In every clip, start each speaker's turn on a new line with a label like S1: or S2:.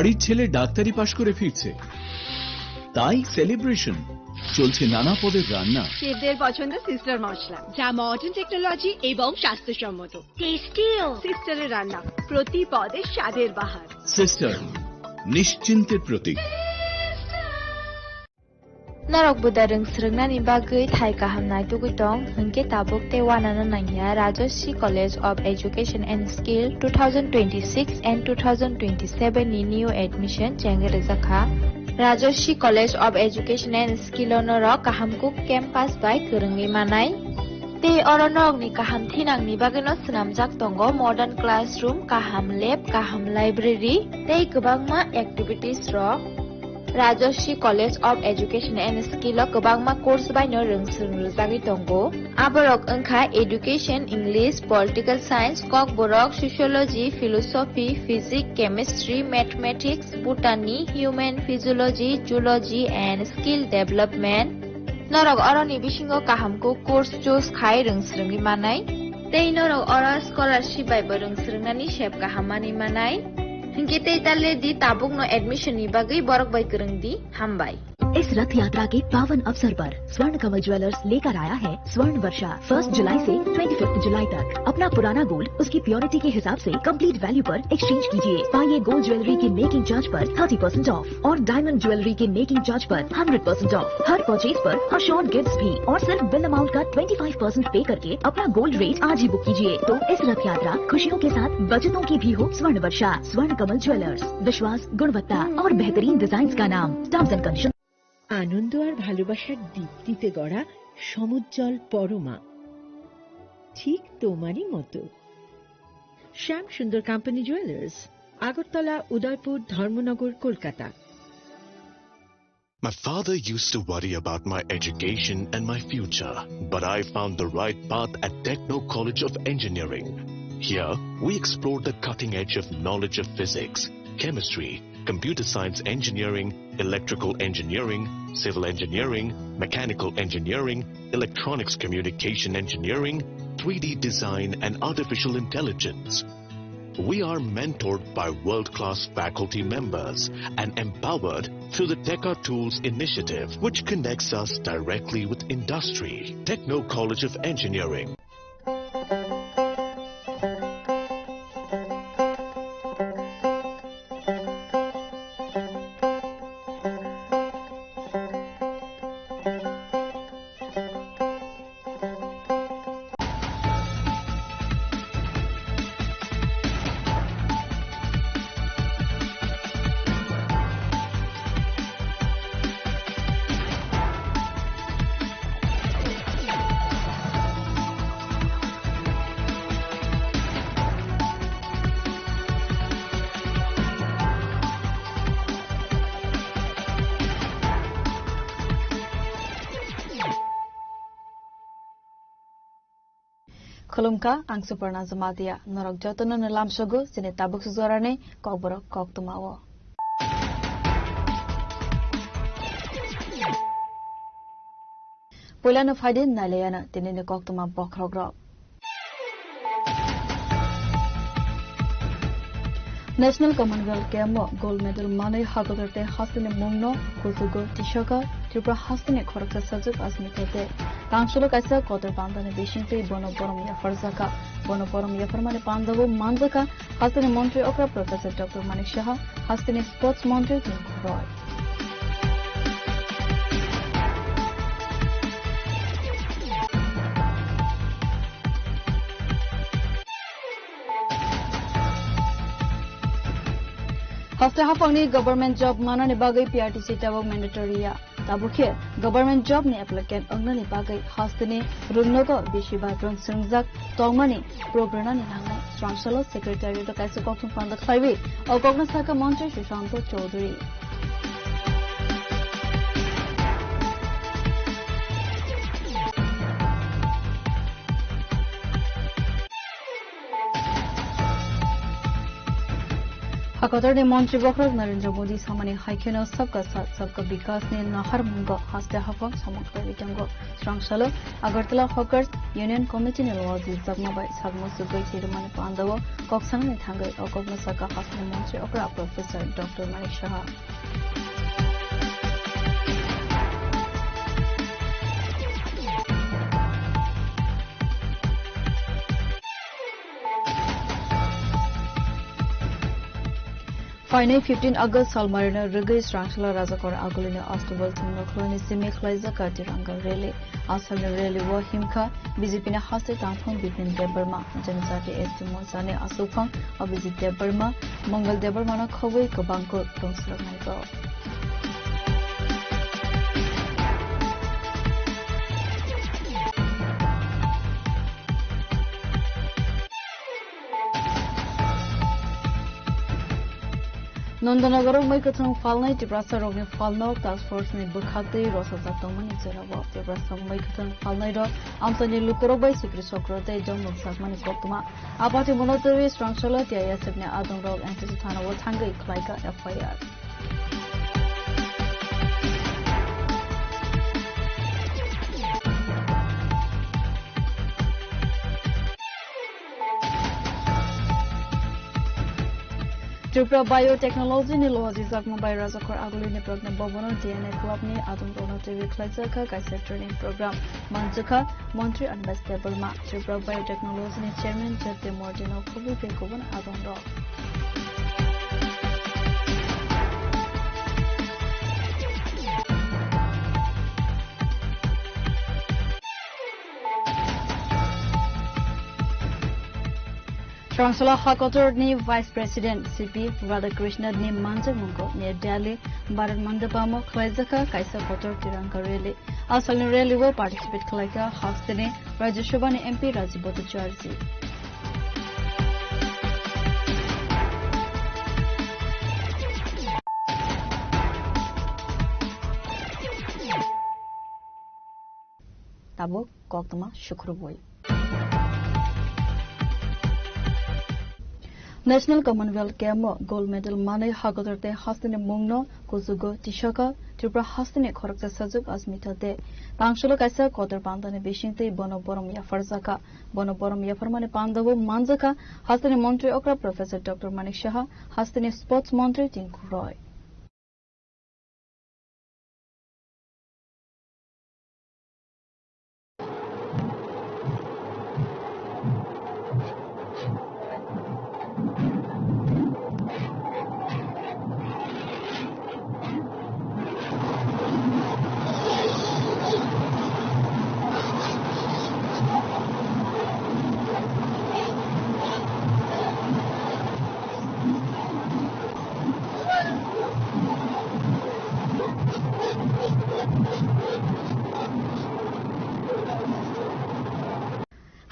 S1: বাড়ির ছেলে ডাক্তারি পাশ করে ফিরছে, তাই সেলিব্রেশন। চলছে নানা পদের রান্না।
S2: শেফদের পছন্দ সিস্টার মশলা, যা মডার্ন টেকনোলজি এবং স্বাস্থ্যসম্মত। টেস্টিও সিস্টারের রান্না, প্রতি পদে স্বাদের বাহার।
S1: Sister, নিশ্চিন্তের Pratik.
S3: Narok budareng srengna ni bagai thai kahamnai tugitong hingke tabuk te wanana nangya Rajoshi College of Education and Skill 2026 and 2027 ni new admission chengre zakha Rajoshi College of Education and Skill onoro kahamkuk campus by kurungi manai te oronok ni kaham thinang ni bagino snamjak tongo modern classroom, kaham lab, kaham library te kubangma activities ro Rajoshi College of Education and Skill o kubangma course by no rungsung rujagi tongo aborok engkha education, English, political science, kok borok sociology, philosophy, physics, chemistry, mathematics, botany, human physiology, zoology and skill development norok oroni bisingo kahamko course choose khai rungsrungi manai tei norok ora scholarship by rungsrungnani shep kahamani manai Hinge ताले दी Tabuk no admission नि बागै बरक by करंग दी हम by.
S4: इस रथ यात्रा के पावन अवसर पर स्वर्ण कमल ज्वेलर्स लेकर आया है स्वर्ण वर्षा 1 जुलाई से 25 जुलाई तक। अपना पुराना गोल्ड उसकी प्योरिटी के हिसाब से कंप्लीट वैल्यू पर एक्सचेंज कीजिए। पाइए गोल्ड ज्वेलरी की मेकिंग चार्ज पर 30% ऑफ और डायमंड ज्वेलरी के मेकिंग चार्ज पर 100% ऑफ। हर परचेज पर अशोर्ड गिफ्ट्स भी और सिर्फ बिल अमाउंट का 25% पे करके अपना गोल्ड रेट आज ही बुक कीजिए। तो इस रथ यात्रा खुशियों के साथ बचतों की भी हो स्वर्ण वर्षा। स्वर्ण कमल ज्वेलर्स, विश्वास, गुणवत्ता और बेहतरीन डिजाइन का नाम। Terms and condition.
S5: আনন্দ আর ভালোবাসার দীপ্তিতে গড়া সমুজ্জ্বল পরমা, ঠিক তোমারই মতো। শ্যাম সুন্দর company jewellers, Agartala, Udaipur, Dharmanagar, Kolkata.
S6: My father used to worry about my education and my future, but I found the right path at Techno College of Engineering. Here, we explored the cutting edge of knowledge of physics, chemistry, computer science engineering, electrical engineering, civil engineering, mechanical engineering, electronics communication engineering, 3D design and artificial intelligence. We are mentored by world-class faculty members and empowered through the Teka Tools initiative, which connects us directly with industry. Techno College of Engineering.
S7: Khulumka ang Suparna Zamadia norok jotono nalam sogo sine tabuk suzorane kokborok kok tumawo. Pulano faidin nalayana tinine kok tuma bokrogrok. National Commonwealth Games gold medal money hagogarte hasine mungno kusugo tishoga Tripura hasine khoraksa sajuk asmitete Tangsholo kaisa kotor bandane bishinte bono borom ya farzaka bono borom ya farmane pandago manzaka hasine Montri Okra Professor Dr. Manik Shah hasine sports Montri King Roy Hafta hafangni government job manane bagai PRTC tabok mandatory ya tabukhe government job ni applicant ongnani bagai hastene runnogo bishiba dron sungjak tongmani prograna ni hanga Chancellor Secretary to kaisa kokthum pandak khaibi o kokna saka mantri Shushanto Chaudhary हाकतरनि मंत्री बखरक नरेंद्र मोदी सामानि हाइखेनो सबका साथ सबका विकास ने नहर मुंगो हास्ते हफम समक्ष बिटंगो स्ट्रांगशलो Agartala hawkers union committee ने logy जगमाबाई सागमसु गई थिरमाने पांडवो कक्संग ने थांगै अकगम सका हास्ते मंत्री अकरा professor doctor Manish Shah Finally, 15 August Salmarina Rigai Strangshla Razakor Agolina Astubal Tumno Cloni Simi Klaiza Katiranga Rally. Asalna Rally War Himka, Bizipina Hasta Tampon Bipin Deberma, Janzati Estimosane Asufang, Abizit Deberma, Mongol Debermana Kowe, Kabanko, Tonsla Naiko. Nandanagar Maikatang Falnai, Tibrasa Rogni Falnok, Task Force ni Bukati, Rosa Zatoman, Zerabo, Tibrasa Maikatang Falnaido, Anthony Lukorobai, Supri Socrate, John Mugsakman, Kotuma, Abati Monotari, Strong Shala, Tia Sebne Adam Rog, and Tisitana Watanga, Klaika, FIR. Tripura Biotechnology ni Lozi Zakma by Razakor Aguli ni program Bobono DNA Club ni Adam Dono TV Klaizaka Kaisa Training Program Manzuka Montri Unbestable Ma Tripura Biotechnology ni Chairman Jette Mordino Kubu Pekovan Adam Do Chancellor Hakotor ni Vice President CP Radhakrishnan ni Manjak Mungo near Delhi Bharat Mandapamo Klaizaka Kaisa Kotor Tiranga Rally. Asal ni rally wo participate Klaika Hastene Rajya Sabha ni MP Rajiv Bhattacharya. Tabo Koktama Shukruboy. National Commonwealth Game Gold Medal Mane Hagodarte Hastane Mungno Kuzugo Tishaka Tripura Hastane Korakta Sajuk Asmita De Tangsholo Kaisa Kotor Pandane Bishinte Bonoborom Yafarzaka Bonoborom Yafarmane Pandavo Manzaka Hastane Montri Okra Professor Dr. Manik Shah Hastane Sports Montri Tinku Roy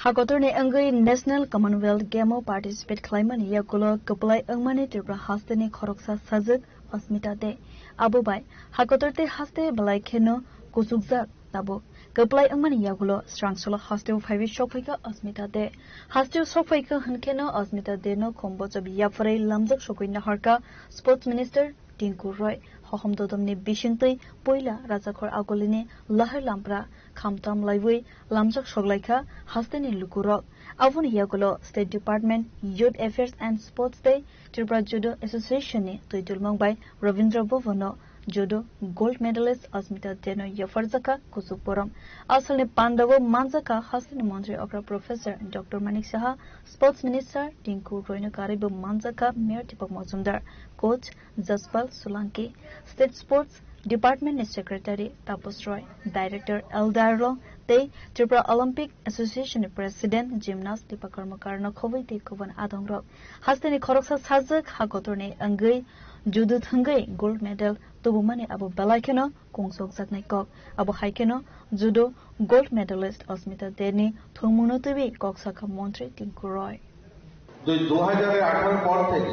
S7: Hakotor ne Angai National Commonwealth Game participate Klaiman Yakulo Kuplai Angmani Tripura Hastane Koroksa Sajak Asmita De Abubai Hakotor te Haste Balai Keno Kusukzak Tabo Kuplai Angmani Yakulo Strangsholo Haste Five Shokfaika Asmita De Haste Shokfaika Hankeno Asmita De no Komboja Yafare Lamjak Shokwina Harka Sports Minister Tinku Roy Hohom Dodomni Bishintei Poila Razakor Agolini Lahar Lampra Khamtam Laiwei Lamjak Shoglaika Hastane Lukurok Avun Yagulo State Department Youth Affairs and Sports Day Tripura Judo Association ni Tuitulmang by Ravindra Bovono Judo Gold Medalist Asmita Deno Yafarzaka Kusupuram Asalne Pandavo Manzaka Hastane Montri Okra Professor Dr. Manik Shah Sports Minister Tinku Roino Karibu Manzaka Mayor Tipak Mozumdar Coach Jaspal Solanki State Sports Department Secretary Tapos Roy, Director Eldarlo, They Tripura Olympic Association President Gymnast Dipakarmakarno Kovi Kovan Adongrok, Hastani Koroksa Sazak Hakotorne Angai, Judut Hangai, Gold Medal, Tubumani Abu Balakeno, Kongsok Zaknaikok, Abu Haikeno, Judo, Gold Medalist Osmita Deni, Tumunotubi, Koksaka Montri, Tinkuroy.
S8: 2018 পর থেকে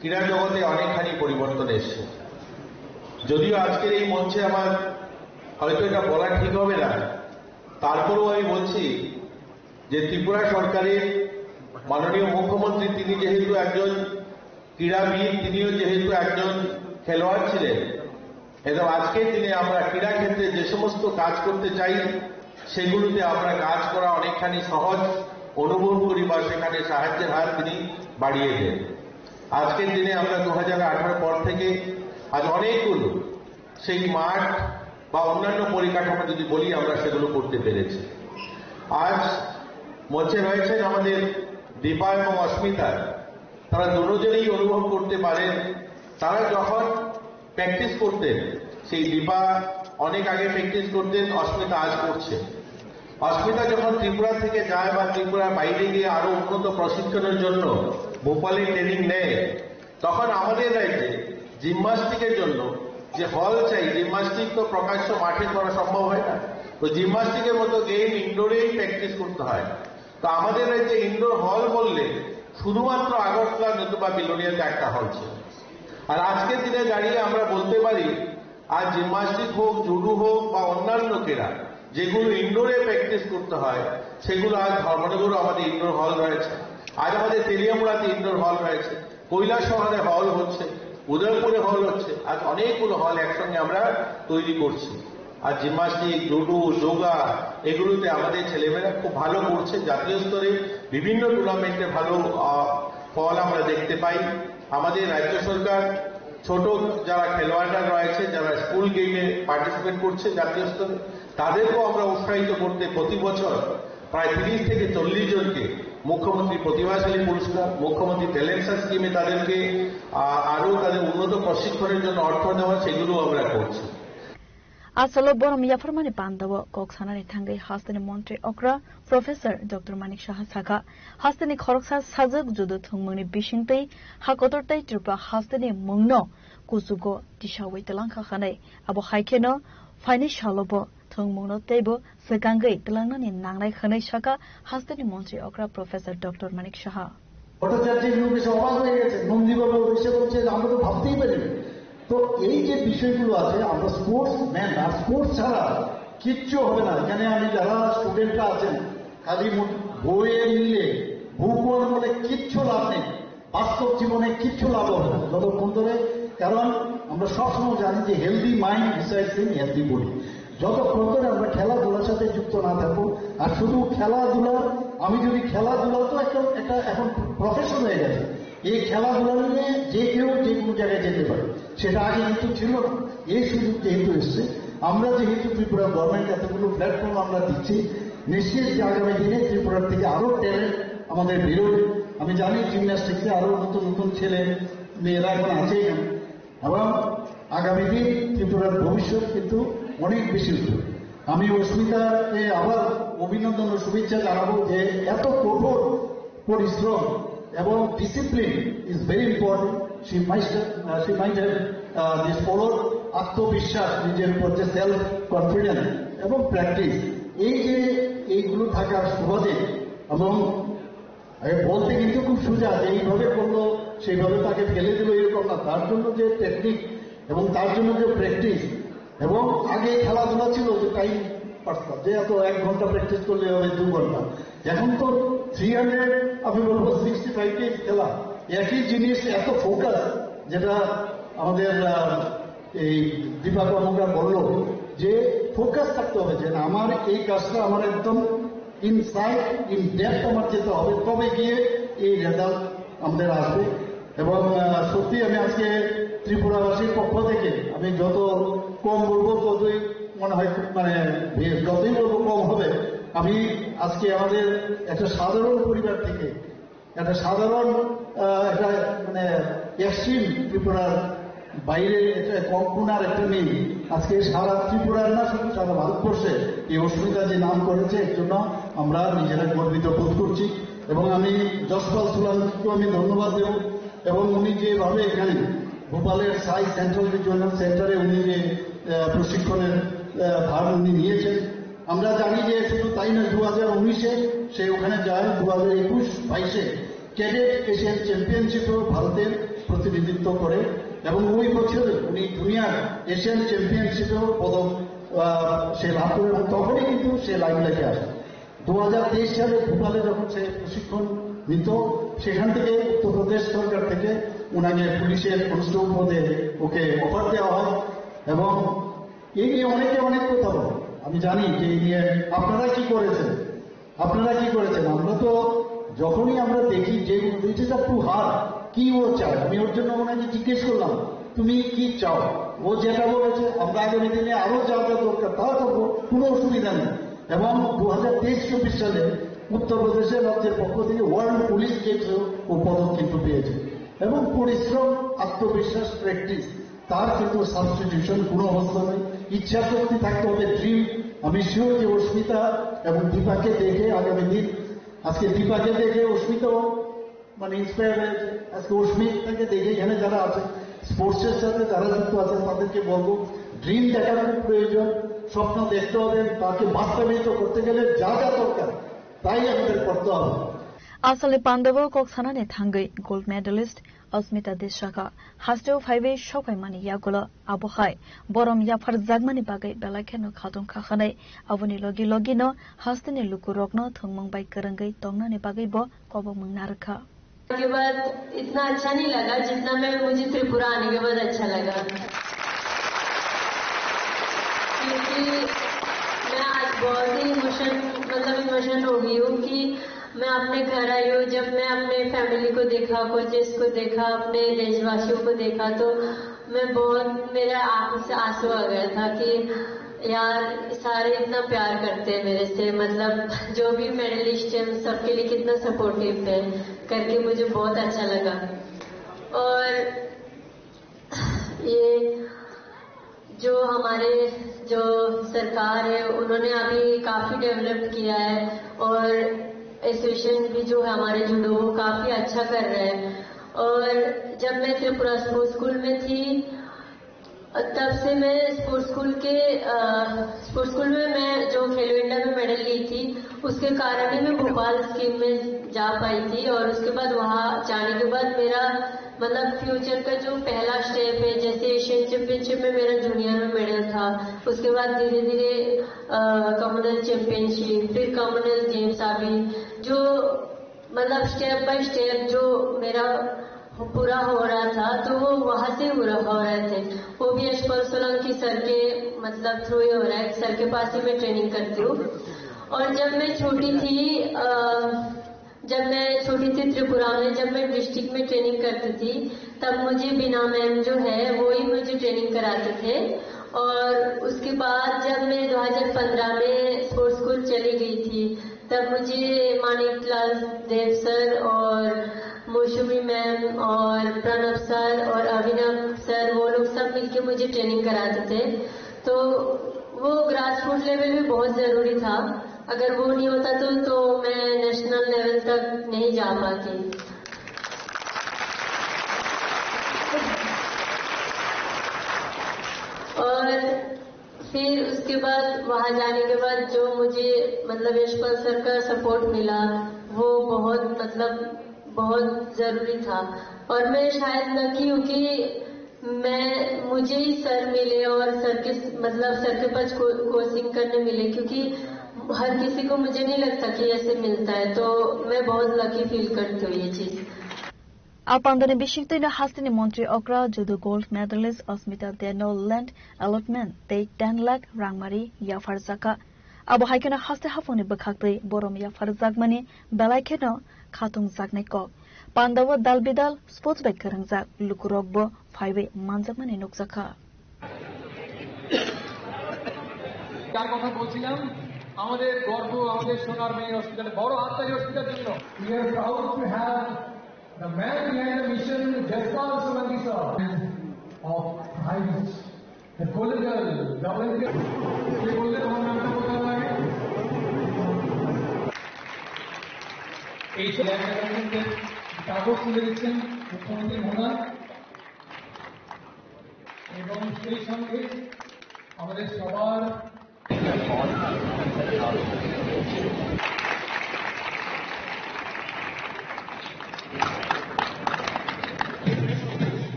S8: ক্রীড়া জগতে অনেকখানি পরিবর্তন এসেছে যদিও আজকের এই মঞ্চে আমার হয়তো এটা বলা ঠিক হবে না তারপরেও আমি বলছি যে ত্রিপুরা সরকারের মাননীয় মুখ্যমন্ত্রী তিনি যেহেতু একজন ক্রীড়াবিদ, তিনিও যেহেতু একজন খেলোয়াড় ছিলেন, এবং আজকের দিনে আমরা ক্রীড়া ক্ষেত্রে যে সমস্ত কাজ করতে চাই সেগুলোতে আমরা কাজ করা অনেকখানি সহজ অনুভব করি বা সেখানে সাহায্যের হাত তিনি বাড়িয়ে দেন। আজকের দিনে আমরা 2018 পর থেকে আজ অনেকগুলো সেই মাঠ বা অন্যান্য পরিকাঠামো যদি বলি আমরা সেগুলো করতে পেরেছি। আজ মঞ্চে রয়েছেন আমাদের দীপা এবং অস্মিতা, তারা দুজনেই অনুভব করতে পারেন তারা যখন প্র্যাকটিস করতেন, সেই দীপা অনেক আগে প্র্যাকটিস করতেন, অস্মিতা আজ করছে। অস্মিতা যখন ত্রিপুরা থেকে যায় বা ত্রিপুরার বাইরে গিয়ে আরো উন্নত প্রশিক্ষণের জন্য ভোপালে ট্রেনিং নেয়, তখন আমাদের রাজ্যে জিমন্যাস্টিকের জন্য যে হল চাই, জিমন্যাস্টিক তো প্রকাশ্য মাঠে করা সম্ভব হয় না, তো জিমন্যাস্টিকের মতো গেম ইনডোরেই প্র্যাকটিস করতে হয়। তো আমাদের রাজ্যে ইনডোর হল বললে শুধুমাত্র আগরতলা নতুবা বিলোনিয়াতে একটা হল ছিল। আর আজকের দিনে দাঁড়িয়ে আমরা বলতে পারি আজ জিমন্যাস্টিক হোক, জুডো হোক বা অন্যান্য ক্রীড়া যেগুলো ইনডোরে প্র্যাকটিস করতে হয় সেগুলো আজ ধর্মনগরও আমাদের ইনডোর হল রয়েছে, আজ আমাদের তেলিয়ামুড়াতে ইনডোর হল রয়েছে, কৈলাসহরে হল হচ্ছে, উদয়পুরে হল হচ্ছে, আজ অনেকগুলো হল একসঙ্গে আমরা তৈরি করছি। আর জিমন্যাস্টিক, জুডো, যোগা এগুলোতে আমাদের ছেলেমেয়েরা খুব ভালো করছে, জাতীয় স্তরে বিভিন্ন টুর্নামেন্টে ভালো ফল আমরা দেখতে পাই। আমাদের রাজ্য সরকার ছোট যারা খেলোয়াড়রা রয়েছে, যারা স্কুল গেমে পার্টিসিপেট করছে জাতীয় স্তরে, তাদেরকেও আমরা উৎসাহিত করতে প্রতি বছর প্রায় 30 থেকে 40 জনকে মুখ্যমন্ত্রী প্রতিভাশালী পুরস্কার, মুখ্যমন্ত্রী ট্যালেন্ট সার্চ স্কিমে তাদেরকে আরো তাদের উন্নত প্রশিক্ষণের জন্য অর্থ দেওয়া, সেগুলো আমরা করছি।
S7: আসলে বরম ইয়াফরমানি বান্দাব কক্সানানি থাঙ্গাই হাস্তানি মন্ত্রী অগ্রা professor doctor Manik Saha Sakha হাস্তানি খরকসা সাজক যুদু থুংমুংনি বিশিংতৈ হাকতরতাই Tripura হাস্তানি মুংন কুসুগো দিশাওই তেলাংखा खानाय আবো হাইকেনো ফাইনি শালব থুংমুংনো তেবো সেকাঙ্গै তেলাংনানি নাংনাই খানাय সাকা হাস্তানি মন্ত্রী অগ্রা প্রফেসর ডক্টর মানিক সাহা
S9: ভট্টাচার্যের লোক এসে অবাক হয়ে গেছে, নন্দীবাবু এসে বলছে আমরা তো ভাবতেই পারিনি। তো এই যে বিষয়গুলো আছে, আমরা স্পোর্টস ম্যান, আর স্পোর্টস ছাড়া কিচ্ছু হবে না। এখানে আমি যারা স্টুডেন্টরা আছেন, খালি বইয়ে নিলে ভূগোল বলে কিচ্ছু লাভ নেই, বাস্তব জীবনে কিচ্ছু লাভ হবে না যতক্ষণ ধরে, কারণ আমরা সবসময় জানি যে healthy mind decides in healthy body. যতক্ষণ ধরে আমরা খেলাধুলার সাথে যুক্ত না থাকবো, আর শুধু খেলাধুলা, আমি যদি খেলাধুলা তো একটা এখন প্রফেশন হয়ে গেছে, এই খেলাধুলা নিয়ে যে কেউ যে কোনো জায়গায় যেতে পারে, সেটা আগে কিন্তু ছিল না। এই সুযোগ যেহেতু এসছে, আমরা যেহেতু ত্রিপুরা গভর্নমেন্ট এতগুলো প্ল্যাটফর্ম আমরা দিচ্ছি, নিশ্চিত যে আগামী দিনে ত্রিপুরার থেকে আরো ট্যালেন্ট আমাদের বেরোবে। আমি জানি জিমন্যাস্টিক্সে আরো নতুন নতুন ছেলে মেয়েরা এখন আছে, এবং আগামী দিন ত্রিপুরার ভবিষ্যৎ কিন্তু অনেক বেশি উজ্জ্বল। আমি অস্মিতাকে আবার অভিনন্দন ও শুভেচ্ছা জানাবো যে এত কঠোর পরিশ্রম এবং discipline is very important. she might have this followed আত্মবিশ্বাস, নিজের উপর যে সেলফ কনফিডেন্স এবং প্র্যাকটিস, এই যে এইগুলো থাকার সহজে, এবং বলতে কিন্তু খুব সোজা যে এইভাবে করলো সেইভাবে তাকে ফেলে দিল এরকম না, তার জন্য যে টেকনিক এবং তার জন্য যে প্র্যাকটিস, এবং আগে খেলাধুলা ছিল যে টাইম পারতাম যে এত 1 ঘন্টা প্র্যাকটিস করলে হবে 2 ঘন্টা, এখন তো 300 আমি বলবো 65 ডেজ খেলা, একই জিনিস, এত ফোকাস, যেটা আমাদের এই দীপা কর্মকার বললো যে ফোকাস থাকতে হবে, যে আমার এই কাজটা আমার একদম ইনসাইড ইন ডেপথ আমার যেতে হবে, তবে গিয়ে এই রেজাল্ট আমাদের আসবে। এবং সত্যি আমি আজকে ত্রিপুরাবাসীর পক্ষ থেকে আমি যত কম বলবো ততই মনে হয়, মানে যতই বলবো কম হবে। আমি আজকে আমাদের একটা সাধারণ পরিবার থেকে একটা সাধারণ একটা মানে এক্সট্রিম ত্রিপুরার বাইরে একটা কঙ্কুনার একটা মেয়ে আজকে সারা ত্রিপুরার না শুধু সারা ভারতবর্ষে এই অস্মিতা যে নাম করেছে, এর জন্য আমরা নিজেরা গর্বিত বোধ করছি। এবং আমি যশপাল সুলানকেও আমি ধন্যবাদ দেব, এবং উনি যেভাবে এখানে ভোপালের সাই সেন্ট্রাল রিজিওনাল সেন্টারে উনি যে প্রশিক্ষণের ভার উনি নিয়েছেন, আমরা জানি যে শুধু তাই না, 2019-এ সে ওখানে যায়, 2021-22-এ ক্যাডেট এশিয়ান চ্যাম্পিয়নশিপেও ভারতের প্রতিনিধিত্ব করে, এবং ওই বছরে উনি দুনিয়ার এশিয়ান চ্যাম্পিয়নশিপেও পদক সে লাভ করে, এবং তখনই কিন্তু সে লাইমলাইটে আসে। 2023 সালে ভোপালে যখন সে প্রশিক্ষণ নিত, সেখান থেকে উত্তরপ্রদেশ সরকার থেকে ওনাকে পুলিশের কনস্টেবল পদে ওকে অফার দেওয়া হয়। এবং এই নিয়ে অনেকে অনেক কথা বলে, আমি জানি যে এই নিয়ে আপনারা কি করেছেন। আমরা তো যখনই আমরা দেখি যে it is up to her, কি ও চায়, আমি ওর জন্য ওনাকে জিজ্ঞেস করলাম তুমি কি চাও। ও যেটা বলেছে আমরা আগামী দিনে আরো যা যা দরকার তা করবো, কোনো অসুবিধা নেই। এবং 2023-24 সালে উত্তরপ্রদেশের রাজ্যের পক্ষ থেকে ওয়ার্ল্ড পুলিশ গেমসেও ও পদক কিন্তু পেয়েছে। এবং পরিশ্রম, আত্মবিশ্বাস, প্র্যাকটিস, তার কিন্তু সাবস্টিটিউশন কোনো অবস্থা নেই। ইচ্ছা শক্তি থাকতে হবে, ড্রিম। আমি শিওর যে অস্মিতা এবং দীপাকে দেখে আগামী দিন, আজকে দীপাকে দেখে অস্মিতাও মানে ইন্সপায়ার হয়েছে। আজকে অস্মিতাকে দেখে এখানে যারা আছে স্পোর্টসের সাথে যারা যুক্ত আছে তাদেরকে বলবো ড্রিম দেখার খুব প্রয়োজন, স্বপ্ন দেখতে হবে, তাকে বাস্তবায়িত করতে গেলে যা যা দরকার তাই আমাদের করতে হবে।
S7: আসলে পান্ডব কক সানানে থাঙ্গৈ গোল্ড মেডেলিস্ট अस्मिता देशका हास्टेव फाइवे सफाइमानि यागुला आबहाय बरम याफार जागमानि बागै बेलाखेनो खादुं खाखानाय अबनि लगी लगिनो हास्तेनि लुकु रगनो थंमंग बाय करंगै तंगनानि बागै ब कबमंग नारखा।
S10: के बाद इतना अच्छा नहीं लगा जितना मुझे त्रिपुरा आने के बाद अच्छा लगा, क्योंकि मैं आज बहुत ही इमोशन हो गई हूँ कि मैं अपने घर आई हूँ। जब मैं अपने फैमिली को देखा, कोचेस को देखा, अपने देशवासियों को देखा, तो मैं बहुत, मेरे आंखों से आंसू आ गया था कि यार सारे इतना प्यार करते हैं मेरे से, मतलब जो भी मेडलिस्ट है सबके लिए कितना सपोर्टिव है करके मुझे बहुत अच्छा लगा। और ये जो हमारे जो सरकार है उन्होंने अभी काफी डेवलप किया है और एसोसिएशन भी जो है हमारे जुडो वो काफी अच्छा कर रहे हैं। और जब मैं त्रिपुरा स्पोर्ट्स स्कूल में थी तब से मैं स्पोर्ट्स स्कूल में मैं जो खेलो इंडिया में मेडल ली थी उसके कारण ही मैं भोपाल स्कीम में जा पाई थी। और उसके बाद वहाँ जाने के बाद मेरा मतलब फ्यूचर का जो पहला स्टेप है, जैसे एशियन चैंपियनशिप में मेरा जूनियर में मेडल था, उसके बाद धीरे धीरे कॉमनवेल्थ चैंपियनशिप, फिर कॉमनवेल्थ गेम्स आ गई, जो मतलब स्टेप बाय स्टेप जो मेरा पूरा हो रहा था तो वो वहाँ से पूरा हो रहे थे। वो भी यशपाल सोलंकी सर के मतलब थ्रू ही हो रहा है, सर के पास ही मैं ट्रेनिंग करती हूँ। और जब मैं छोटी थी त्रिपुरा में, जब मैं डिस्ट्रिक्ट में ट्रेनिंग करती थी तब मुझे बिना मैम जो है वो ही मुझे ट्रेनिंग कराते थे। और उसके बाद जब मैं 2015 में स्पोर्ट्स स्कूल चली गई थी तब मुझे मानिकलाल देव सर और मौसमी मैम और प्रणव सर और अभिनव सर वो लोग सब मिलके मुझे ट्रेनिंग कराते थे। तो वो ग्रास रूट लेवल भी बहुत जरूरी था, अगर वो नहीं होता तो मैं नेशनल लेवल तक नहीं जा पाती। और फिर उसके बाद वहाँ जाने के बाद जो मुझे मतलब यशपाल सर का सपोर्ट मिला वो बहुत जरूरी था। और मैं शायद लकी हूँ कि मुझे ही सर मिले और सर के पास कोचिंग करने मिले, क्योंकि हर किसी को मुझे नहीं लगता कि ऐसे मिलता है, तो मैं बहुत लकी फील करती हूँ ये चीज।
S7: Apandani Bishiktina Hastini Montri Okra Judo Gold Medalist Osmita Deno Land Allotment Take 10 lakh Rangmari Yafarzaka Abu Haikena Haste Hafoni Bakakri Borom Yafarzagmani Belaikeno Khatung Zagneko Pandava Dalbidal Sports Bike Karangzak Lukurogbo 5 Manzakmani Nukzaka
S11: কার কথা বলছিলাম আমাদের গর্ব আমাদের সোনার মেয়ে হসপিটালে বড় হাততালি হসপিটালের জন্য we are proud to have the man behind the mission Jaspal Solanki sir of Heights, the golden girl, the Olympic কে বলতে তোমার নামটা বলতে লাগে এই ছেলেটাকে কাগজ তুলে দিচ্ছেন মুখ্যমন্ত্রী মহোদয় এবং সেই সঙ্গে আমাদের সবার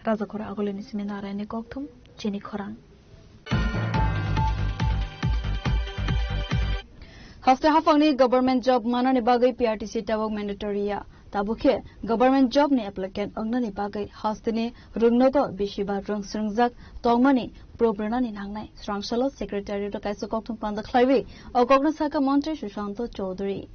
S7: Razakora Agolini Seminarani Koktum, Jenny Korang. Haste hafangni government job manani bagai PRTC tabok mandatory tabuke government job ni applicant ongnani bagai haste ni rungnogo bishiba rung srungjak tongmani probranani nangnai srangsalo secretary to kaisa kokthum panda khlaiwi okogna saka mantri Sushanto Chaudhary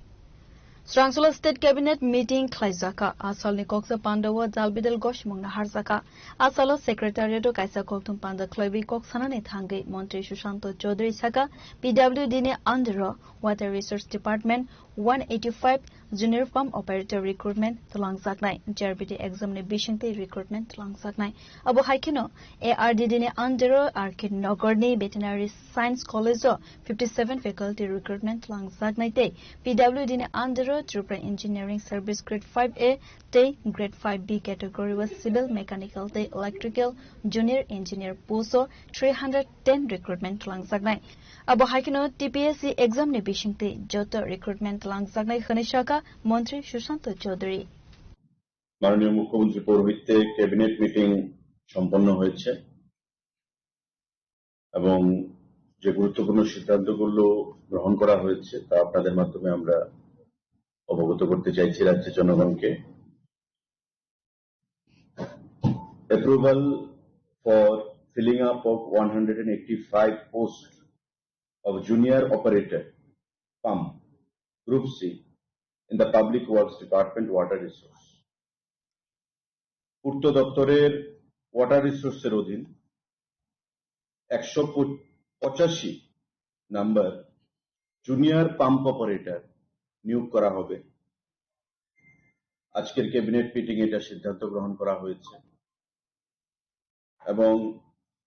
S7: Srangsalo State Cabinet meeting Klaizaka, Asal Nikoksa Pandawa, Jalbidel Goshmung Harzaka, Asalo Secretariat Kaisa Koktum Panda Kloivi Koksanani Tangi, Monte Sushanto Chaudhary Saka, PWD Andhra, Water Resource Department, 185 Junior Pump Operator Recruitment, Tulangsaknai, JRBT Exam Bishinte Recruitment, Tulangsaknai, Abu Haikino, ARDD Andhra, Arkin Nogorni, Veterinary Science College, 57 Faculty Recruitment, Tulangsaknai, PWD Andhra, Tripura Engineering Service Grade 5A, Day Grade 5B category was Civil Mechanical Day Electrical Junior Engineer Poso 310 recruitment Langsagnai. Abu Haikino TPSC exam ni bishingte Joto recruitment Langsagnai Khanishaka Montri Sushanto Chaudhary.
S12: মাননীয় মুখ্যমন্ত্রী পৌরোহিত্যে cabinet meeting সম্পন্ন হয়েছে এবং যে গুরুত্বপূর্ণ সিদ্ধান্তগুলো গ্রহণ করা হয়েছে তা আপনাদের মাধ্যমে আমরা অবগত করতে চাইছি রাজ্যের জনগণকে approval for filling up of 185 post of junior operator pump group C in the public works department water resource পূর্ত দপ্তরের ওয়াটার রিসোর্সের অধীন 185 নাম্বার জুনিয়র পাম্প অপারেটর নিয়োগ করা হবে আজকের ক্যাবিনেট মিটিং এটা সিদ্ধান্ত গ্রহণ করা হয়েছে এবং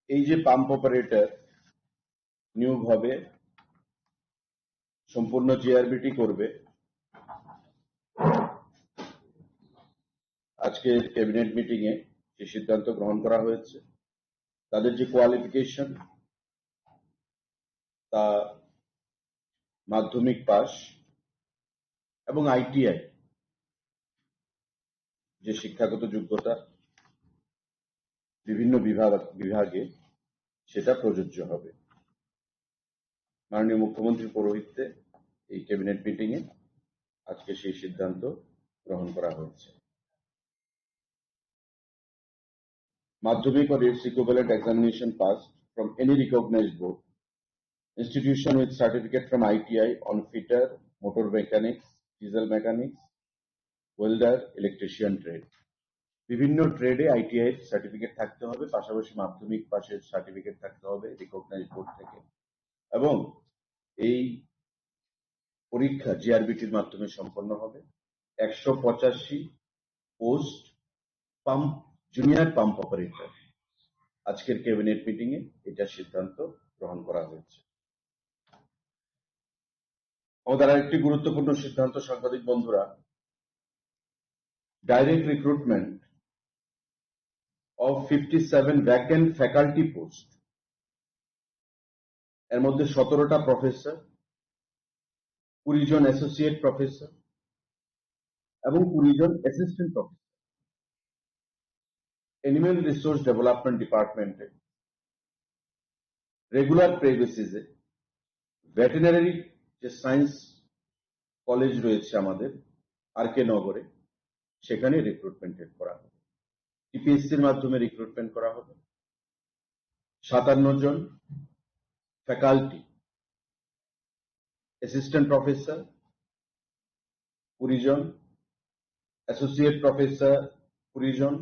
S12: এই যে পাম্প অপারেটর নিয়োগ হবে সম্পূর্ণ জিআরবিটি করবে আজকের ক্যাবিনেট মিটিং এ যে সিদ্ধান্ত গ্রহণ করা হয়েছে তাদের যে কোয়ালিফিকেশন তা মাধ্যমিক পাস এবং আইটিআই যে শিক্ষাগত যোগ্যতা বিভিন্ন বিভাগে সেটা প্রযোজ্য হবে মাননীয় মুখ্যমন্ত্রী পৌরোহিত্যে এই ক্যাবিনেট মিটিং এ আজকে সেই সিদ্ধান্ত গ্রহণ করা হয়েছে মাধ্যমিক or its equivalent examination passed from any recognized board institution with certificate from ITI on fitter motor mechanics diesel mechanics welder electrician trade বিভিন্ন ট্রেডে আইটিআই সার্টিফিকেট থাকতে হবে পাশাপাশি মাধ্যমিক পাশের সার্টিফিকেট থাকতে হবে রিকগনাইজড বোর্ড থেকে এবং এই পরীক্ষা জিআরবিটির মাধ্যমে সম্পন্ন হবে 185 post pump junior pump operator আজকের ক্যাবিনেট মিটিং এ এটা সিদ্ধান্ত গ্রহণ করা হয়েছে আমাদের আরেকটি গুরুত্বপূর্ণ সিদ্ধান্ত সাংবাদিক বন্ধুরা direct recruitment of 57 vacant faculty post এর মধ্যে 17টা প্রফেসর 20 জন অ্যাসোসিয়েট প্রফেসর এবং 20 জন assistant professor animal resource development ডিপার্টমেন্টে রেগুলার পে বেসিসে ভেটেরিনারি যে সায়েন্স কলেজ রয়েছে আমাদের আরকে নগরে সেখানে রিক্রুটমেন্ট করা হবে টিপিএসসির মাধ্যমে রিক্রুটমেন্ট করা হবে 57 জন ফ্যাকাল্টি অ্যাসিস্ট্যান্ট প্রফেসর 20 জন অ্যাসোসিয়েট প্রফেসর 20 জন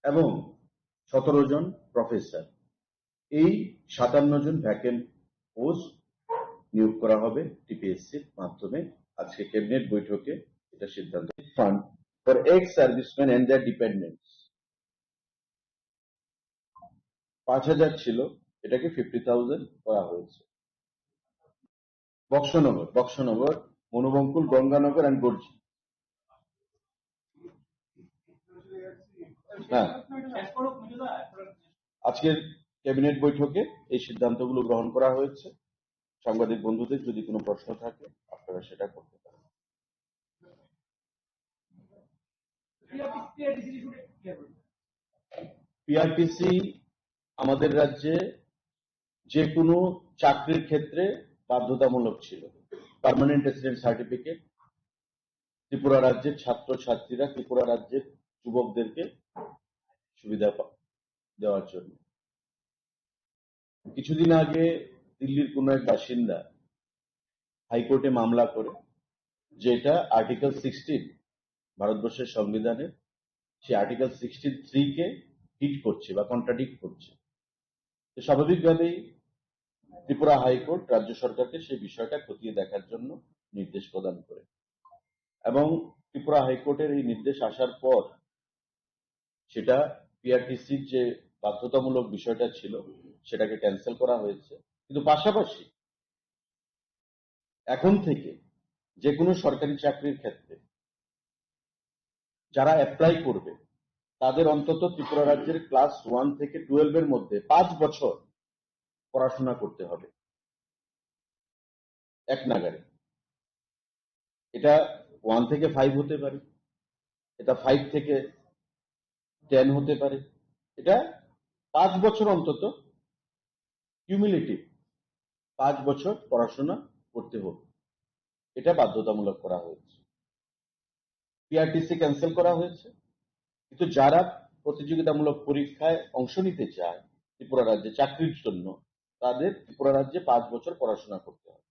S12: এবং 17 জন প্রফেসর এই 57 জন ভ্যাকেন্ট পোস্ট নিয়োগ করা হবে টিপিএসসির মাধ্যমে আজকে ক্যাবিনেট বৈঠকে এটা সিদ্ধান্ত fund for ex serviceman and their dependents 5000 ছিল এটাকে 50,000 করা হয়েছে বক্সনগর মনোবঙ্কুল গঙ্গানগর এন্ড গর্জি আজকের ক্যাবিনেট বৈঠকে এই সিদ্ধান্তগুলো গ্রহণ করা হয়েছে সাংবাদিক বন্ধুদের যদি কোনো প্রশ্ন থাকে আপনারা সেটা করতে পারেন পিআরটিসি আমাদের রাজ্যে যে কোনো চাকরির ক্ষেত্রে বাধ্যতামূলক ছিল পার্মানেন্ট রেসিডেন্ট সার্টিফিকেট ত্রিপুরা রাজ্যের ছাত্রছাত্রীরা, ত্রিপুরা রাজ্যের যুবকদেরকে সুবিধা দেওয়ার জন্য। কিছুদিন আগে দিল্লির কোন এক বাসিন্দা হাইকোর্টে মামলা করে, যেটা আর্টিকেল 16 ভারতবর্ষের সংবিধানের সেই আর্টিকেল 63 কে হিট করছে বা কন্ট্রাডিক্ট করছে। তো স্বাভাবিকভাবেই ত্রিপুরা হাইকোর্ট রাজ্য সরকারকে সেই বিষয়টা খতিয়ে দেখার জন্য নির্দেশ প্রদান করে, এবং ত্রিপুরা হাইকোর্টের এই নির্দেশ আসার পর সেটা পিআরটিসির যে বাধ্যতামূলক বিষয়টা ছিল সেটাকে ক্যান্সেল করা হয়েছে। কিন্তু পাশাপাশি এখন থেকে যে কোনো সরকারি চাকরির ক্ষেত্রে যারা অ্যাপ্লাই করবে তাদের অন্তত ত্রিপুরা রাজ্যের ক্লাস 1 থেকে 12 এর মধ্যে 5 বছর পড়াশোনা করতে হবে এক নাগারে। এটা 1 থেকে 5 হতে পারে, এটা 5 থেকে 10 হতে পারে, এটা 5 বছর অন্তত কিউমুলেটিভ 5 বছর পড়াশোনা করতে হবে, এটা বাধ্যতামূলক করা হয়েছে। পিআরটিসি ক্যান্সেল করা হয়েছে, কিন্তু যারা প্রতিযোগিতামূলক পরীক্ষায় অংশ নিতে চায় ত্রিপুরা রাজ্যে চাকরির জন্য, তাদের ত্রিপুরা রাজ্যে 5 বছর পড়াশোনা করতে হবে।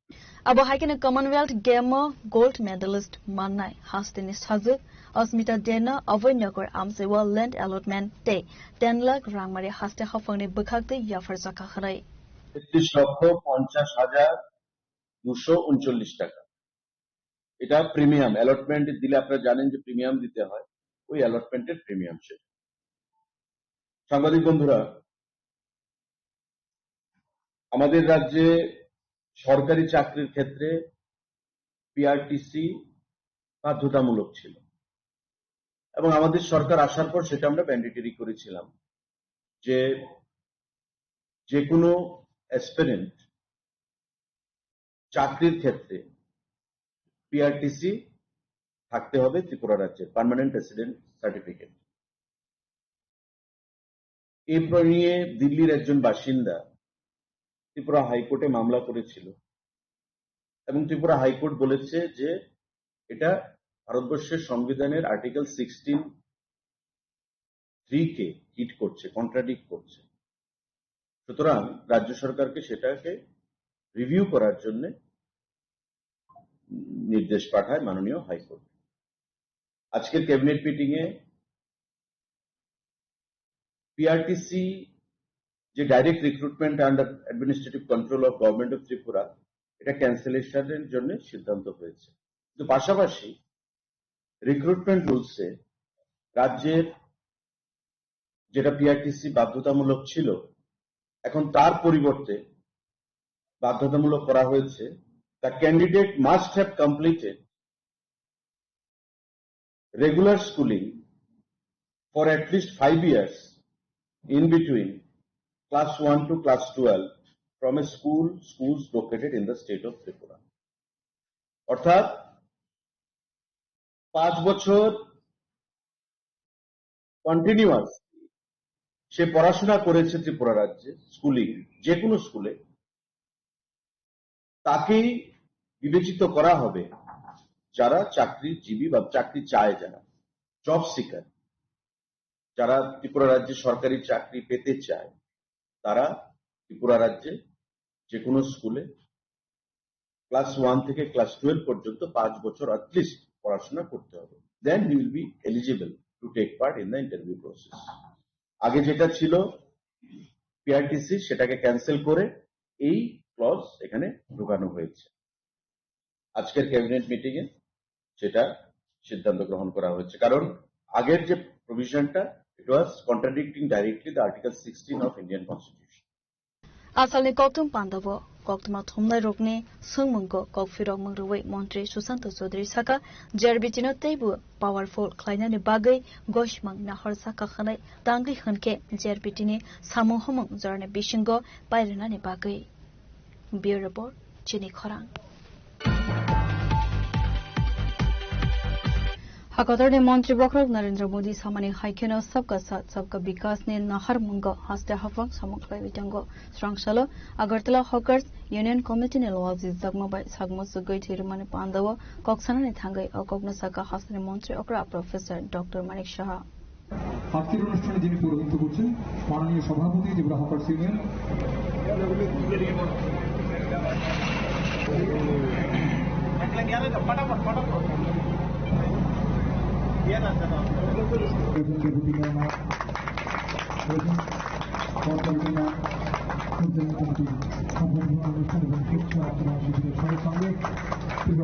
S7: Abo haikene Commonwealth Game gold medalist Mannai Hastini Sajuk Asmita Dena Avoynagor Amsewa land allotment te 10 lakh rangmari haste hafangni bukhakte yafar jaka kharai
S12: 33,50,239 টাকা। এটা প্রিমিয়াম অ্যালটমেন্ট দিলে আপনারা জানেন যে প্রিমিয়াম দিতে হয়, ওই অ্যালটমেন্টের প্রিমিয়াম সেটা। সাংবাদিক বন্ধুরা, আমাদের রাজ্যে সরকারি চাকরির ক্ষেত্রে পিআরটিসি বাধ্যতামূলক ছিল, এবং আমাদের সরকার আসার পর সেটা আমরা ম্যান্ডেটরি করেছিলাম যে যে কোনো অ্যাসপিরেন্ট চাকরির ক্ষেত্রে পিআরটিসি থাকতে হবে ত্রিপুরা রাজ্যের পার্মানেন্ট রেসিডেন্ট সার্টিফিকেট। এই নিয়ে দিল্লির একজন বাসিন্দা ত্রিপুরা হাইকোর্টে মামলা করেছিল, এবং ত্রিপুরা হাইকোর্ট বলেছে যে এটা ভারতবর্ষের সংবিধানের আর্টিকেল 16(3) কে হিট করছে, কন্ট্রাডিক্ট করছে। সুতরাং রাজ্য সরকারকে সেটাকে রিভিউ করার জন্য নির্দেশ পাঠায় মাননীয় হাইকোর্ট। আজকের ক্যাবিনেট মিটিং এ পিআরটিসি যে direct recruitment under administrative control of government of Tripura, এটা ক্যান্সেলেশনের জন্য সিদ্ধান্ত হয়েছে। কিন্তু পাশাপাশি রিক্রুটমেন্ট রুলসে রাজ্যের যেটা পিআরটিসি বাধ্যতামূলক ছিল, এখন তার পরিবর্তে বাধ্যতামূলক করা হয়েছে the candidate must have completed regular schooling for at least 5 years in between class 1 to class 12 from a schools located in the state of Tripura. অর্থাৎ 5 বছর কন্টিনিউয়াস সে পড়াশোনা করেছে ত্রিপুরা রাজ্যে স্কুলিং, যে কোনো স্কুলে, তাকেই বিবেচিত করা হবে যারা চাকরিজীবী বা চাকরি চায়, যারা জব সিকার, যারা ত্রিপুরা রাজ্যে সরকারি চাকরি পেতে চায়, তারা ত্রিপুরা রাজ্যে যে কোনো স্কুলে ক্লাস 1 থেকে ক্লাস 12 পর্যন্ত 5 বছর অ্যাটলিস্ট পড়াশোনা করতে হবে। Then he will be eligible to take part in the interview process. আগে যেটা ছিল পিআরটিসি, সেটাকে ক্যান্সেল করে এই ক্লজ এখানে ঢোকানো হয়েছে। আজকের ক্যাবিনেট মিটিং এ সেটা সিদ্ধান্ত গ্রহণ করা হয়েছে, কারণ আগের যে প্রভিশনটা, it was contradicting directly the article 16 of Indian constitution.
S7: আসালনি কক্তম পান্ডাবো কক্তমা থমনাই রকনি সংমঙ্গ ককফিরক মংরুই মন্ত্রী সুশান্ত চৌধুরী সাকা জেরবিচিনো তেইবু পাওয়ারফুল খ্লাইনানি বাগৈ গশমাং নাহর সাকা খানাই তাंगै खनके জেরবিটিনি সামু हमং জরনে বিশিঙ্গ পাইরেনানি বাগৈ। ব্যুরো রিপোর্ট চিনি খরাং। हाकतरने मंत्री बखरक नरेंद्र मोदी सामानि हाइखेनो सबका साथ सबका विकास ने नहर मंग हास्ते हफंग समक्लाई बिटंगो स्रांगसालो अगरतला हकर्स यूनियन कमिटी ने लवाजी जगमबाई सागमो सुगै थिरुमाने पांदव कक्सना ने थांगै अकग्न साका हास्ते मंत्री अकरा प्रोफेसर डॉक्टर मानिक शाह
S11: আজকের অনুষ্ঠানে যিনি পৌরোহিত্য করছেন মাননীয় সভাপতি ত্রিপুরা হকার্স ইউনিয়ন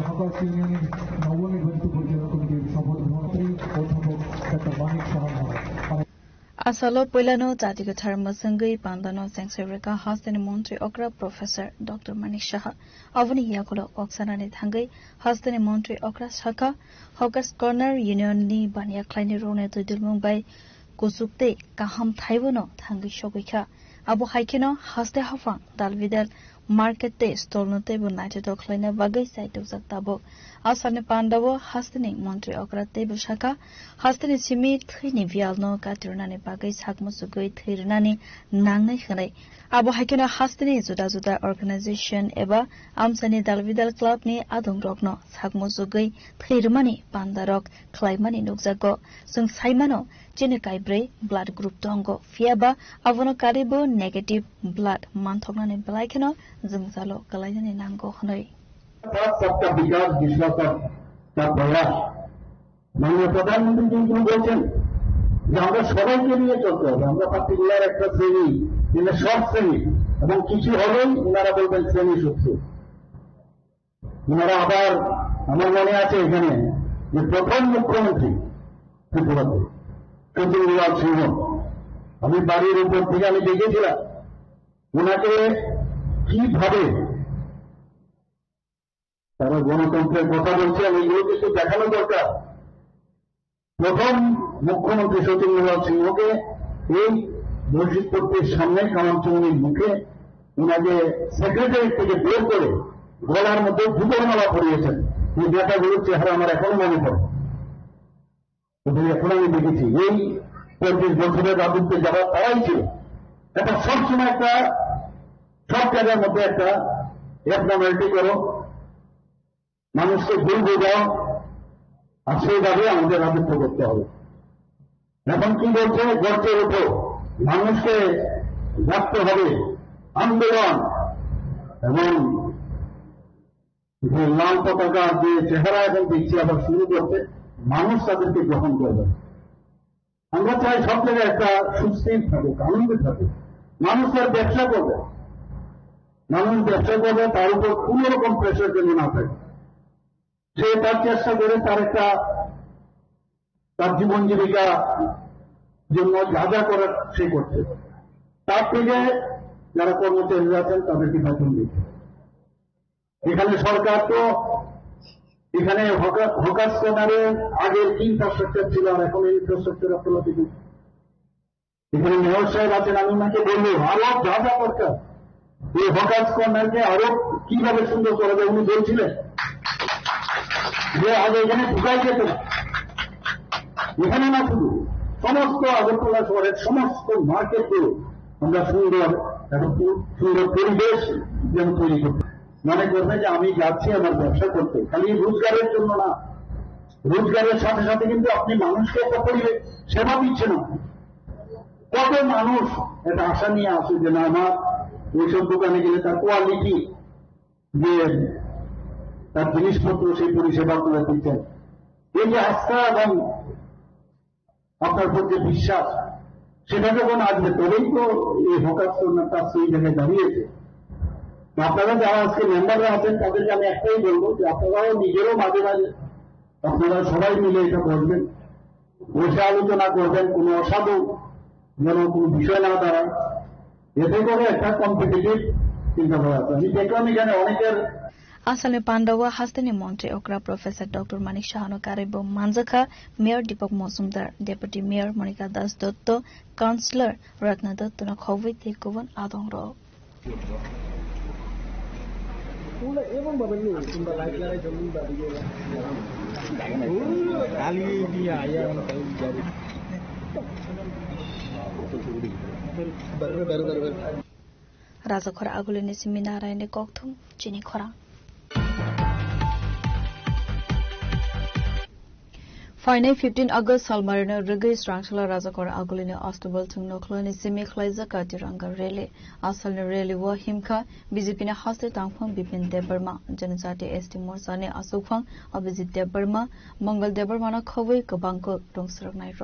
S11: হকার্স ইউনিয়নের নবনির্বাচিত পরিচালনা কমিটির সভাপতি অধ্যাপক doctor Manik Shah
S7: Asalo Puilano Jatiga Tharma Sangai Pandano Sangsarika Hastani Montri Okra Professor Dr. Manik Shah Avani Yakulo Oksanani Thangai Hastani Montri Okra Shaka Hawkers Corner Union Ni Bania Kleine Rone to Dilmumbai Kusukte Kaham Taiwano Thangai Shogika Abu Haikino Haste Hafang Dalvidal Market Day Stolno Table Night to Kleine Bagai site of Zaktabo Asane Pandavo Hastani Montri Okra Table Shaka Hastani Simi Trini Vialno Katirnani Bagai Sakmusugui Tirnani Nangai Hare Abu Haikino Hastani Zuda Organization Eba Amsani Dalvidal Club ni Adung Rokno Sakmusugui Tirmani Pandarok Klaimani Nugzago Sung Saimano Jinikai Bre Blood Group Tongo Fiaba Avono Karibu Negative Blood Mantognani Blaikino Zungzalo Kalaini Nango Honoi
S9: सबका विकास विश्वास का प्रयास माननीय प्रधानमंत्री जी বলছেন যে আমরা সবাইকে নিয়ে চলতে হবে আমরা পার্টিকুলার একটা শ্রেণী যেটা সব শ্রেণী এবং কিছু হলেই ওনারা বলবেন শ্রেণী শত্রু ওনারা আবার আমার মনে আছে এখানে যে প্রথম মুখ্যমন্ত্রী ত্রিপুরাতে সতীন্দ্রনাথ সিংহ আমি বাড়ির উপর থেকে আমি দেখেছিলাম ওনাকে কিভাবে তারা গণতন্ত্রের কথা বলছেন এইগুলো কিছু দেখানো দরকার প্রথম মুখ্যমন্ত্রী সতীন্দ্রনাথ সিংহকে এই বৈশিষ্ট্যের সামনে কামানচৌনির মুখে ওনাকে সেক্রেটারি থেকে বের করে গলার মধ্যে জুতোর মালা পরিয়েছেন এই নেতাগুলোর চেহারা আমার এখনো মনে পড়ে এখন আমি দেখেছি এই 35 বছরের রাজত্বে যারা তারাই ছিল এটা সবসময় একটা সব জায়গার মধ্যে একটা অ্যাবনর্মালিটি করো মানুষকে ভুল বোঝাও আর সেইভাবে আমাদের রাজত্ব করতে হবে এখন কি বলছে গর্জে ওঠো মানুষকে রাখতে হবে আন্দোলন এবং যে লাল পতাকা যে চেহারা এখন দেখছি আবার শুরু করতে মানুষ তাদেরকে গ্রহণ করবে আমরা চাই সব জায়গায় একটা সুস্থির থাকুক আনন্দে থাকুক মানুষ তার ব্যবসা করবে তার উপর কোন রকম প্রেশার যেন না থাকে সে তার চেষ্টা করে তার জীবন জীবিকা জন্য যা যা করার সে করছে তার থেকে যারা কর্মচারী আছেন তাদেরকে বেতন দিচ্ছে এখানে সরকার তো এখানে হকার্স কর্নারে আগের ইনফ্রাস্ট্রাকচার ছিল আর এখন ইনফ্রাস্ট্রাকচার আপনারা দেখুন এখানে মেয়র সাহেব আছেন আমি ওনাকে বলবো আরো যা যা দরকার এই হকার্স কর্নারকে আরো কিভাবে সুন্দর করা যায় উনি বলছিলেন যে আগে এখানে ঢুকাই যেত না এখানে না শুধু সমস্ত আগরতলা শহরের সমস্ত মার্কেটগুলো আমরা সুন্দর একটা সুন্দর পরিবেশ যেন তৈরি করতে মনে করবে যে আমি যাচ্ছি আমার ব্যবসা করতে খালি রোজগারের জন্য না রোজগারের সাথে সাথে কিন্তু আপনি মানুষকে একটা পরিবেশ সেবা দিচ্ছেন কত মানুষ একটা আশা নিয়ে আসে যে না আমার ওইসব দোকানে গেলে তার কোয়ালিটি যে তার জিনিসপত্র সেই পরিষেবা আপনারা দিচ্ছেন এই যে আস্থা এবং আপনার প্রতি বিশ্বাস সেটা যখন আসবে তবেই তো এই হকার্স কর্নারটা সেই জায়গায় দাঁড়িয়েছে আপনারা যারা আজকে মেম্বাররা আছেন তাদেরকে আমি একটাই বলবো যে আপনারাও নিজেরও মাঝে মাঝে আপনারা সবাই মিলে এটা বসবেন বসে আলোচনা করবেন কোনো অসাধু যেন কোনো বিষয় না দাঁড়ায় এতে করে একটা কম্পিটিটিভ চিন্তাধারা আছে আমি দেখলাম এখানে অনেকের
S7: Asale Pandawa Hastani Montre Okra Professor Dr. Manik Shahano Karibo Manzakha Mayor Deepak Mosumdar Deputy Mayor Monica Das Dotto Councillor Ratna Dotto na Khovit Tekovan Adongro राजाखर आगुलिनि Simi Narayan कक्थुम चिनी खरा फाइनाय 15 अगस्त सालमारिनो रिगै स्रांसला राजाखर आगुलिनि अस्तबल थुं नखलानि सिमी खलाइजा का तिरंगा रैली आसलनि रैली व हिमखा बीजेपीनि हास्ते तांफां बिपिन देबबर्मा जनजाति एसटी मोर्चानि असुफां अभिजित देबबर्मा मंगल देबबर्मानो खबै गोबांको दंसरनाय र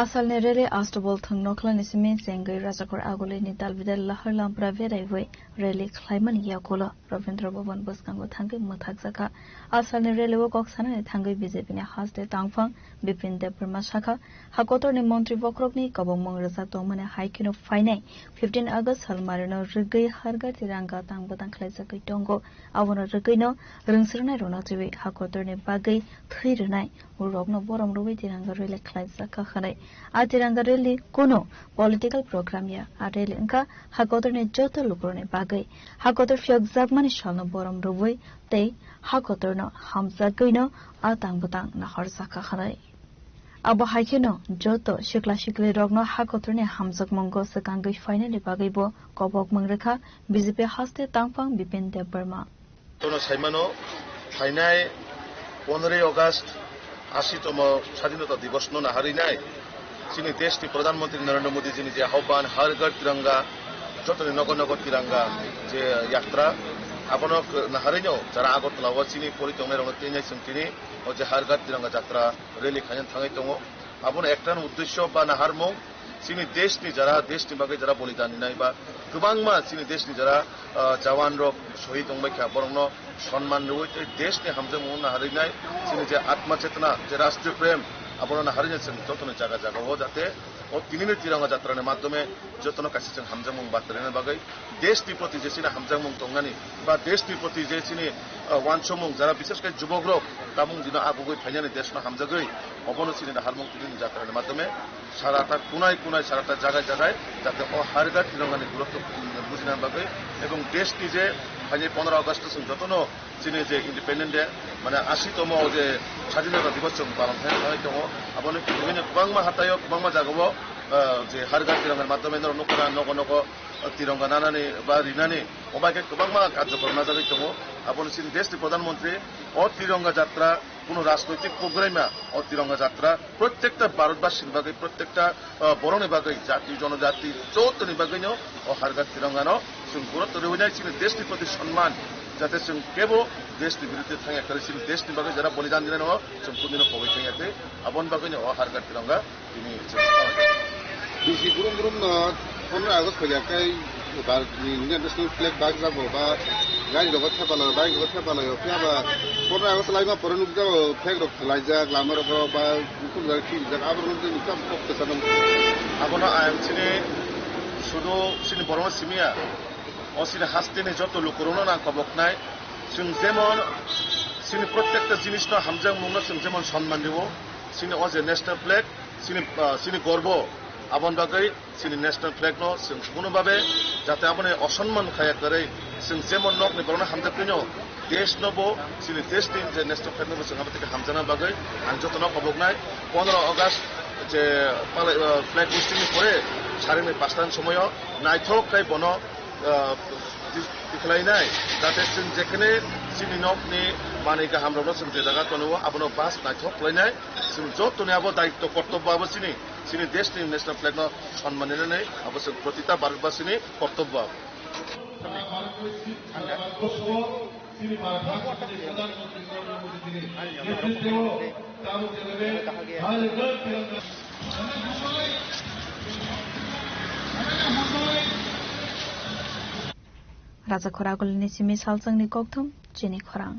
S7: आसालनि रेले आस्टबल थंनखलानि सिमेन सेंगै राजाखर आगुलिनि दालबिदाल लाहर लामप्रा वेराइवै रेली खलाइमन याकोला रविन्द्र भवन बसकांगो थांगै मथाकजाका आसालनि रेलेव कक्सानानि थांगै बीजेपीनि हास्ते तांफां बिपिन देबबर्मा शाखा हाकोतरनि मन्त्री वक्रकनि कबंमंग रजा तोमने हाइकिनो फाइनाय 15 अगस्त सालमारिनो रिगै हारगा तिरंगा तांबदां खलाइजाकै दंगो आवनो रिगैनो रोंसरनाय रनाजोबै हाकोतरनि बागै थैरनाय रगनो बरम रुबै तिरंगा रेले खलाइजाका खनाय आ तिरंगा रेली कोनो पॉलिटिकल प्रोग्राम या आ रेली उनका हाकोतरनि जत लुकुरने बागै हाकोतर फ्यगजागमानि शालनो बरम रुबै तै हाकोतरनो हामजागैनो आ तांबदां नाहरजाका खनाय अब हाइकेनो जत शिकला शिकले रगनो हाकोतरनि हामजाग मंगो सकांगै फाइनालि बागैबो कबक मंगरेखा बीजेपी हास्ते तांफां बिपिन देबबर्मा
S13: तोनो साइमानो फाइनाय 15 अगस्त 80तम स्वाधीनता दिवस नो नाहारिनाय चीनी देश की प्रधानमंत्री नरेंद्र मोदी जी ने जे आह्वान हर घर तिरंगा जतने नगर नगर तिरंगा जे यात्रा आपनो नाहारिनो जरा आगरतला व चीनी परितंगनाय रंग तेनाय संतिनि ओ जे हर घर तिरंगा यात्रा रैली खायन थाङै दङ आपनो एकटान उद्देश्य बा नाहारमो चीनी देशनि जरा देशनि बागै जरा बलिदान नाय बा गोबांमा चीनी देशनि जरा जवान रक शहीद दंबाय बरंनो सम्मान रुबै देशनि हामजों नाहारिनाय चीनी जे आत्मा चेतना जे राष्ट्रीय प्रेम आपनो नाहारिनो जों जतने जागा जागा हो जाते ओ तिनिनि तिरंगा यात्रानि माध्यमे जतनो कासि जों हामजों मुं बातरेनो बागै देशनि प्रति जेसिना हामजों मुं दंगानि बा देशनि प्रति जेसिनि वानसमुं जरा विशेषकर जुबक रक तामुं दिना आगुगै फाइनानि देशनो हामजागै अबनो सिनि हारमुं तिनिनि यात्रानि माध्यमे साराता कुनाय कुनाय साराता जागाय जागाय जाते ओ हारगा तिरंगानि गुरुत्व बुझिना बागै एवं देशनि जे फाइनाय 15 अगस्त जों जतनो चीनी जे इंडिपेंडेंट डे माने 80तम जे स्वाधीनता दिवस जों पालन खालामनाय दङ आबनो बिभिन्न गोबांमा हातायाव गोबांमा जागायाव जे हारगा तिरंगानि माध्यमे नखरा नग नग तिरंगा नानानि बा रिनानि अबाके गोबांमा कार्यक्रम नाजागाय दङ आबनो चीनी देशनि प्रधानमंत्री ओ तिरंगा यात्रा কোনো রাজনৈতিক প্রোগ্রামে ও তিরঙ্গা যাত্রা প্রত্যেকটা ভারতবাসীর বাগে প্রত্যেকটা বরণের বাগে জাতি জনজাতি চৌতনি বাগেনো ও হারগা তিরঙ্গানো जों गुरुत्व রইনাই চীন দেশनि প্রতি সম্মান যাতে जों কেবল দেশनि বিরুদ্ধে थाङा करे चीन देशनि बागै जरा बलिदान दिनाय नङा जों कुदिनो पबै थाङाते आबन बागैनो ও हारगा तिरंगा दिनै
S14: बिसि गुरुम गुरुम 15 আগস্ট फैलाखाय इंडियन नेशनल फ्लैग बाग जाबो बा गाड़ी रगत थापालो बाइक रगत थापालो फियाबा 15 আগস্ট लाइमा परनुक जाबो फ्लैग रग लाइजा लामा रग बा कुन जाय कि जाय आबरन जों काम पक्ष सानम
S13: आबनो आइमसिनि सुदो सिनि बरम सिमिया असिनि हास्तेनि जत लुकुरनो ना कबकनाय जों जेमन सिनि प्रत्येकटा जिनिसनो हामजां मुंनो जों जेमन सम्मान देबो सिनि अजे नेशनल फ्लैग सिनि गर्व आबन बागै सिनि नेशनल फ्लैग नो जों कोनो भाबे जाते आबने असम्मान खाया करे जों जेमन नकनि बरनो हामजाकैनो देश नबो सिनि देशनि जे नेशनल फ्लैग नबो जों आबते हामजाना बागै आं जतनो कबकनाय 15 अगस्त जे फ्लैग होस्टिंनि परे 5:30 समायाव नायथकाय बनो दिखलायनाय जाते जों जेखने सिनि नकनि माने गाहाम रनो जों जे जागा तनो आबनो बास नायथकलायनाय जों जतनो आबो दायित्व कर्तव्य आबो सिनि देशनि नेशनल फ्लैग नो सम्मान होनानै आबो जों प्रतिटा भारतबासिनि कर्तव्य
S7: राजा खरागुलनि सिमी सालजोंनि कक्थुम चिनी खरां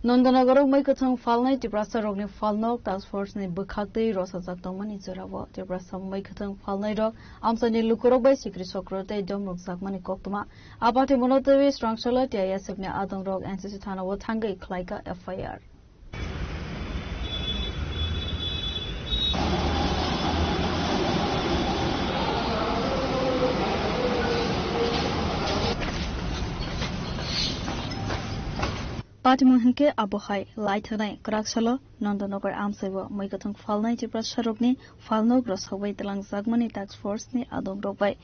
S7: Nondanagoro Maikatang Falnai, Tibrasa Rogni Falno, Task Force ni Bukati, Rosa Zaktomani Zeravo, Tibrasa Maikatang Falnaido, Amsani Lukorobai, Sikri Sokrote, Domrok Zakmani Koktuma, Abati Monotevi, Strong Solar, TISF Adam Rog, and Sisitana Watanga, Klaika, FIR. Patimuhinke Abuhai, Lightanai, Kraksalo, Nandanagar Amsevo, Maikatang Falnai, Tibras Sharogni, Falno, Grossaway, Telang Zagmani Tax Force ni Adam Robai.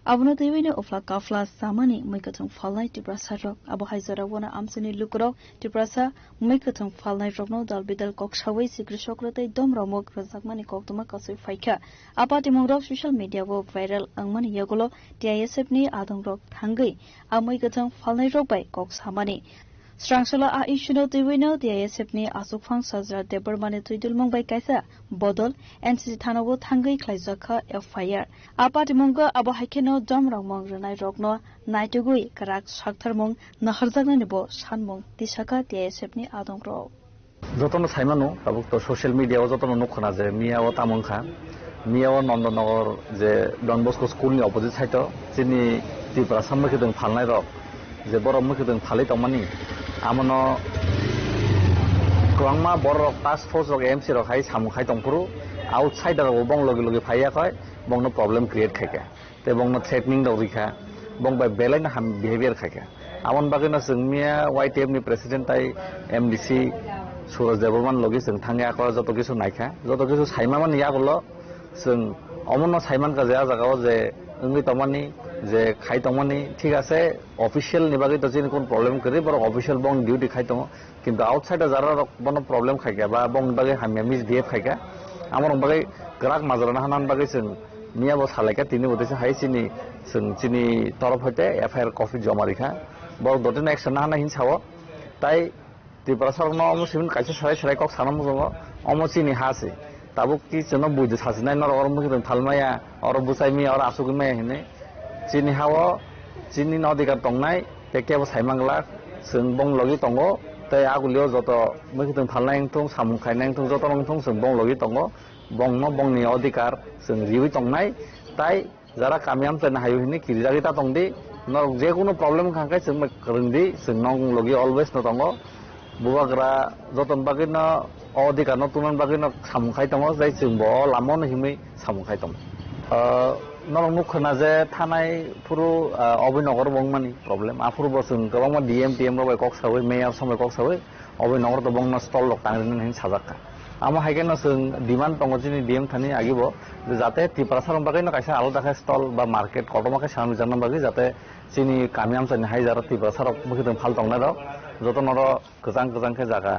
S7: Abuna Divina of La Kafla Samani, Maikatang Falnai, Tibras Harok, Abuhai Zarawana Amsani Lukro, Tibrasa, Maikatang Falnai Rogno, Dalbidal Kokshaway, Sigrishokrote, Dom Romok, Razagmani Koktuma Kasu Faika. Apatimong social media wo viral Angmani Yagolo, TISF ni Adam Rok Hangi, Amaikatang Falnai Robai, Cox Hamani. Strangsala a issuno tiwino TISF ni asukfang sajra debermane tuidul mongbai kaisa bodol NCC thanawo thangai khlaijaka FIR apatimonga abo haikeno domrang mong ranai rokno naitugui karak saktharmong naharjagna nibo sanmong tisaka TISF ni adongro
S15: যতন সাইমানো তাবুক তো social মিডিয়াও যতন নখনা যে Miao তামংখা Miao Nandangar যে Don Bosco স্কুলনি opposite side যিনি ত্রিপুরা সম্মুখীন ফালনাই rock যে বড় মুখীন ফালি তমানি আমনো ক্রংমা বড় টাস্ক ফোর্স রক এমসি রক হাই সামুখাই তংপুরু আউটসাইড আর বং লগে লগে ফাইয়া কয় বংনো প্রবলেম ক্রিয়েট খাইকা তে বংনো থ্রেটনিং দ রিখা বং বাই বেলাইন হাম বিহেভিয়ার খাইকা আমন বাগেনা जोंनिया YTF नि प्रेसिडेंट ताई MDC सुरज देवरमान लगे जों थांगे आखर जत किछु नायखा जत किछु साइमामान यागलो जों अमन साइमान का जा जागाव जे ओंगै तमानि जे खाइ तमानि ठीक আছে অফিশিয়াল নিবাগै তো जिन कोन प्रॉब्लम करे पर ऑफिशियल बंग ड्यूटी खाइ तम किंतु आउटसाइड जारा बन प्रॉब्लम खाइका बा बंग बागै हामिया मिस बिहेव खाइका आमर बागै ग्राहक माजराना हानान बागै जों मिया बो सालायका तिनि बतेसे हाइ सिनि जों जिनि तरफ हते एफआईआर कॉपी जमा रिखा बर दटिन एक्शन हाना हिन साव ताई त्रिपुरा सरकारनो अमसिन काइसे सराय सराय कक सानाम जों अमसिनि हासे ताबुक कि जनो बुइदो सासिनाय नर अरम मुखिन थालमाया अर बुसाइमी अर आसुगमै हिने जिनि हाव जिनि नदिका तंनाय तेकेबो साइमांगला जों बं लगी तंगो ताई आगुलियो जत मुखिन थालनाय थं सामु खायनाय थं जत नंग थं जों बं लगी तंगो बंनो बंनि अधिकार जों रिवि तंनाय ताई যারা কামিয়াম তেন হাইও হিনি কিরিজাগিতা তংদি ন যে কোনো প্রবলেম খাঙ্কাই जों করংদি जों নং লগে অলওয়েজ ন তंगो बुवाग्रा जतन बागिन अधिकार न तुनन बागिन सामुखाय तंगो जाय जों बो लामन हिमै सामुखाय तंगो नरं मुखना जे थानाय पुरु अभिनगर बंगमानि प्रॉब्लेम आफुर बसुन गोबां डीएम टीएम रबाय कक सावै मेयर समय कक सावै अभिनगर त बंगना स्टल लक तांगिन हिन साजाका आमा हाइगेन जों डिमान्ड दङ जिनि डीएम थानि आगिबो जाते त्रिपुरा सरम बागै न कायसा आलदा का स्टल बा मार्केट कटमाके सामने जान बागै जाते जिनि कामियाम सनि हाइ जारा त्रिपुरा सरम मुखिदों फाल दंना र जत नर गोजान गोजान के जागा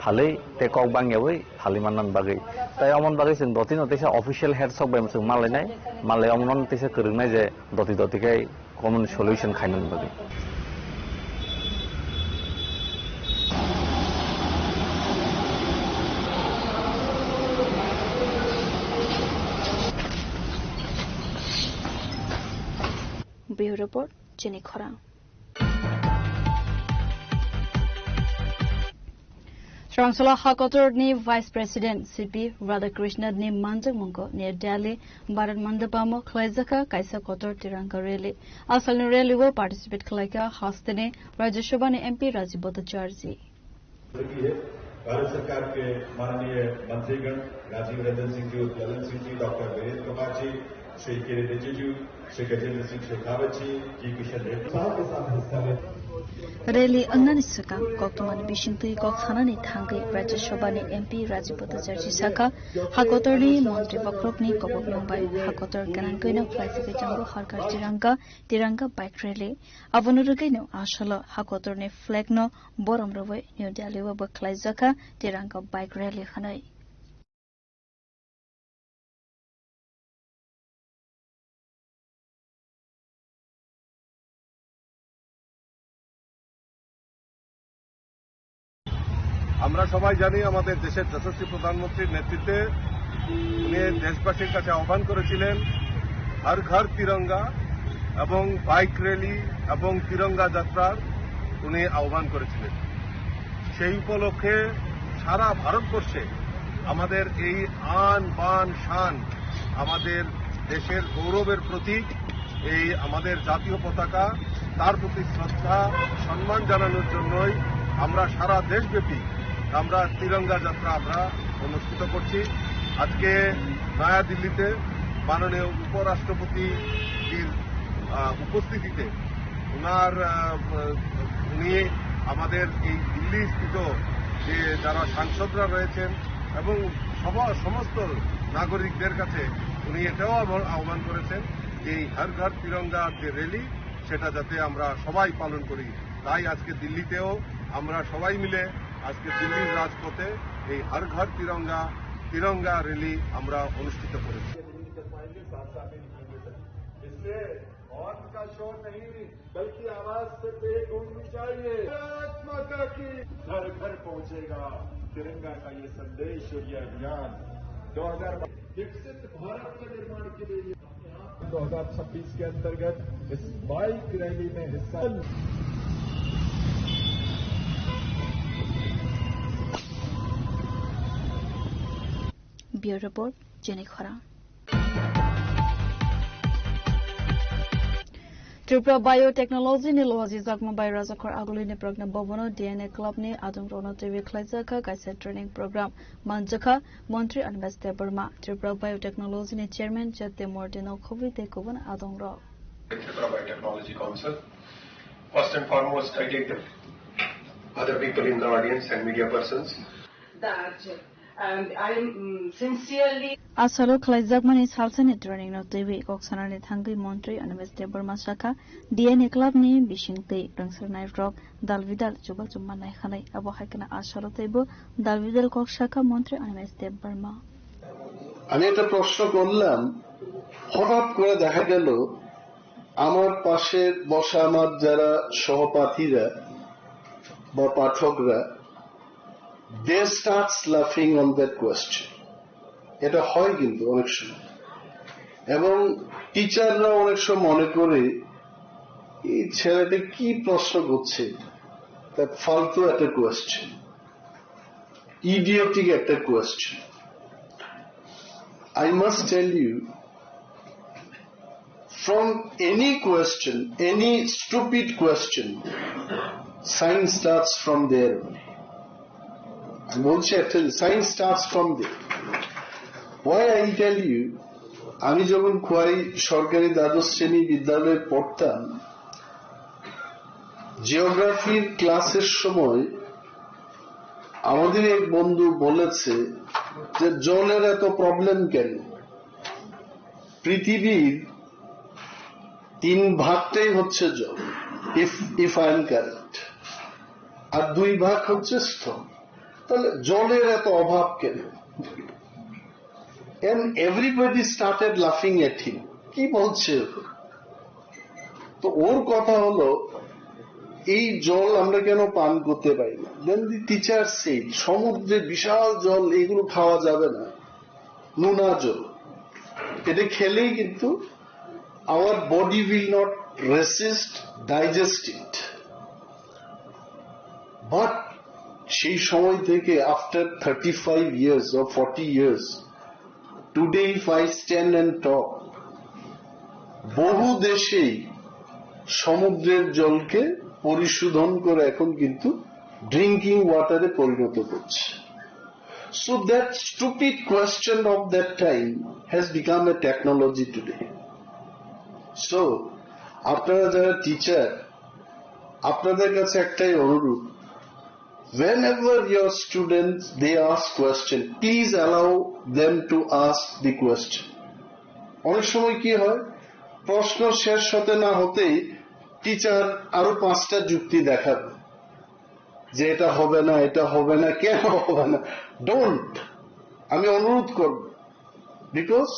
S15: फालै ते कक बांगयावै फालिमानन बागै ताय अमन बागै जों दति नतिसा ऑफिशियल हेड सब बाय जों मालायनाय मालाय अमन नतिसा करंनाय जे दति दतिकै कमन सल्यूशन खायनन बागै
S7: Bureau Report, Jenny Khorang. Srangsala Hakotor ni Vice President CP Radhakrishna ni Manjak Mongko near Delhi, Bharat Mandapamo, Klaizaka, Kaisa Kotor Tiranga Rally. Asal ni rally will participate Klaika, Hastane, Rajya Sabha ni MP Rajiv Bhattacharjee.
S16: Bharat सरकार के माननीय मंत्रीगण Rajiv Ranjan Singh ji, Lalan Singh ji, doctor Virendra Kumar ji, Shri Kiren Rijiju, Shri Gajendra Singh Shekhawat जी, किशन रेड्डी साहब के साथ हिस्सा लेते
S7: Rally angani saka koktomani bishintui kok sanani thangai Rajya Sabha ni MP Rajiv Bhattacharjee saka Hakotor ni Mantri Bakrok ni Kobok Yongbai Hakotor ganangkoino flaisake jango harkar tiranga bike rally abonurugaino asalo Hakotor ni flag no borom robai New Delhi wa baklai jaka tiranga bike rally khanai
S13: আমরা সবাই জানি আমাদের দেশের যশস্বী প্রধানমন্ত্রীর নেতৃত্বে উনি দেশবাসীর কাছে আহ্বান করেছিলেন হর ঘর তিরঙ্গা এবং বাইক র্যালি এবং তিরঙ্গা যাত্রার উনি আহ্বান করেছিলেন
S17: সেই উপলক্ষে সারা ভারতবর্ষে আমাদের এই আন বান শান, আমাদের দেশের গৌরবের প্রতীক এই আমাদের জাতীয় পতাকা, তার প্রতি শ্রদ্ধা সম্মান জানানোর জন্যই আমরা সারা দেশব্যাপী আমরা তিরঙ্গা যাত্রা আমরা অনুষ্ঠিত করছি। আজকে নয়া দিল্লিতে মাননীয় উপরাষ্ট্রপতির উপস্থিতিতে উনি আমাদের এই দিল্লি স্থিত যে যারা সাংসদরা রয়েছেন এবং সমস্ত নাগরিকদের কাছে উনি এটাও আহ্বান করেছেন যে এই হর ঘর তিরঙ্গা যে র্যালি সেটা যাতে আমরা সবাই পালন করি। তাই আজকে দিল্লিতেও আমরা সবাই মিলে আজকে দিল্লির রাজপথে এই হর ঘর তিরঙ্গা র্যালি আমরা অনুষ্ঠিত করেছি।
S16: हॉर्न का शोर नहीं बल्कि आवाज से तेज होनी चाहिए। माता की घर घर पहुंचेगा तिरंगा का ये संदेश और ये अभियान 2000 विकसित भारत के निर्माण के लिए 2026 के अंतर्गत इस बाइक रैली में हिस्सा।
S7: ब्यूरो रिपोर्ट जेने खरा। त्रिपुरा बायोटेक्नोलॉजी ने लोहाजी जागमा बायराजखर आगुलिनि प्रज्ञा भवनो डीएनए क्लब ने आदम रोनो टीवी खलाइजाखा गाइसे ट्रेनिंग प्रोग्राम मानजखा मंत्री अनबेस्ते बर्मा त्रिपुरा बायोटेक्नोलॉजी ने चेयरमैन जते मोर्डिनो खविते Cuban Adam row
S18: Tripura Biotechnology Council. First and foremost, I take the other people in the audience and media persons
S19: that I am sincerely
S7: Asalo Klaizagmani Salsani training no TV Koksanani Tangi Montri and West Burma Shaka DNA Club ni Bishingte Rangsar Night Rock Dalvidal Juba Jumanai Hanai Abo Hakana Asalo Tebo Dalvidal Kokshaka Montri and West Burma
S20: আমি একটা প্রশ্ন করলাম হঠাৎ করে দেখা গেল আমার পাশে বসা আমার যারা সহপাঠীরা বা পাঠকরা they starts laughing on that question. এটা হয় কিন্তু অনেক সময় এবং টিচাররা অনেক সময় মনে করে এই ছেলেটা কি প্রশ্ন করছে that ফালতু একটা কোয়েশ্চেন idiotic একটা question I must tell you from any question any stupid question science starts from there বলছি একটা science starts from there why I tell you আমি যখন খোয়াই সরকারি দ্বাদশ শ্রেণী বিদ্যালয়ে পড়তাম জিওগ্রাফির ক্লাসের সময় আমাদের এক বন্ধু বলেছে যে জলের এত প্রবলেম কেন পৃথিবীর 3 ভাগটাই হচ্ছে জল ইফ আই এম কারেক্ট আর 2 ভাগ হচ্ছে স্থল তাহলে জলের এত অভাব কেন and everybody started laughing at him কি বলছে তো ওর কথা হলো এই জল আমরা কেন পান করতে পারি না then the teacher said সমুদ্রে বিশাল জল এগুলো খাওয়া যাবে না নোনা জল এটা খেলেই কিন্তু our body will not resist digest it but সেই সময় থেকে after 35 years or 40 years today if I stand and talk বহু দেশেই সমুদ্রের জলকে পরিশোধন করে এখন কিন্তু ড্রিঙ্কিং ওয়াটারে পরিণত করছে so that stupid question of that time has become a technology today so আপনারা যারা টিচার আপনাদের কাছে একটাই অনুরোধ whenever your students they ask question please allow them to ask the question অনেক সময় কি হয় প্রশ্ন শেষ হতে না হতেই টিচার আরো 5টা যুক্তি দেখাবে যে এটা হবে না কেন হবে না ডোন্ট আমি অনুরোধ করব because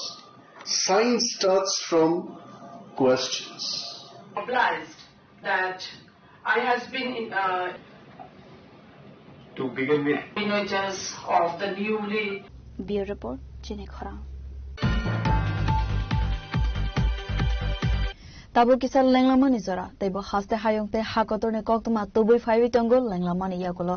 S20: science starts from questions
S19: obliged that I has been in
S18: to begin with
S19: images of the newly
S7: Bureau Report Jene Khora Tabo kisal lenglama ni zora tebo haste hayongte hakotor ne koktuma toboi 5 tongol lenglama ni yakulo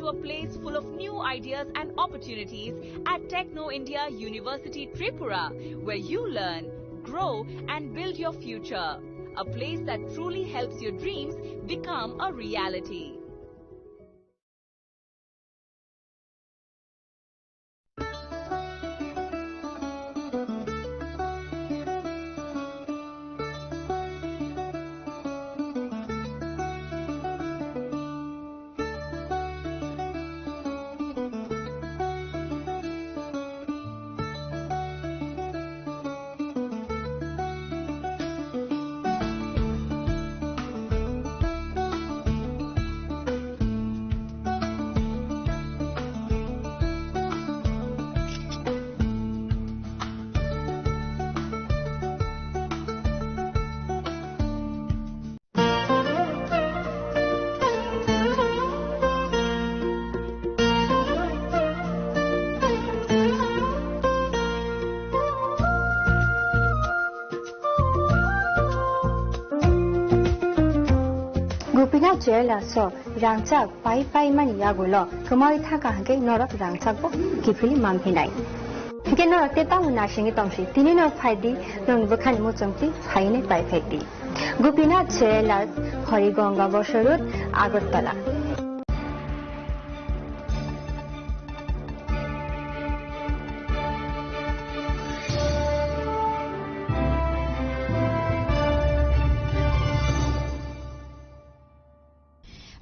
S21: a place full of new ideas and opportunities at Techno India University Tripura, where you learn, grow and build your future. A place that truly helps your dreams become a reality.
S22: Gupina jela so rangchak pai man yagulo kamari thaka hanke norak rangchak bo kipili mampinai ke no te tamuna singi tomsi tini no phaidi nong bokhan mo chongti phaine pai phekti Gupina jela Horigonga Bosorut Agartala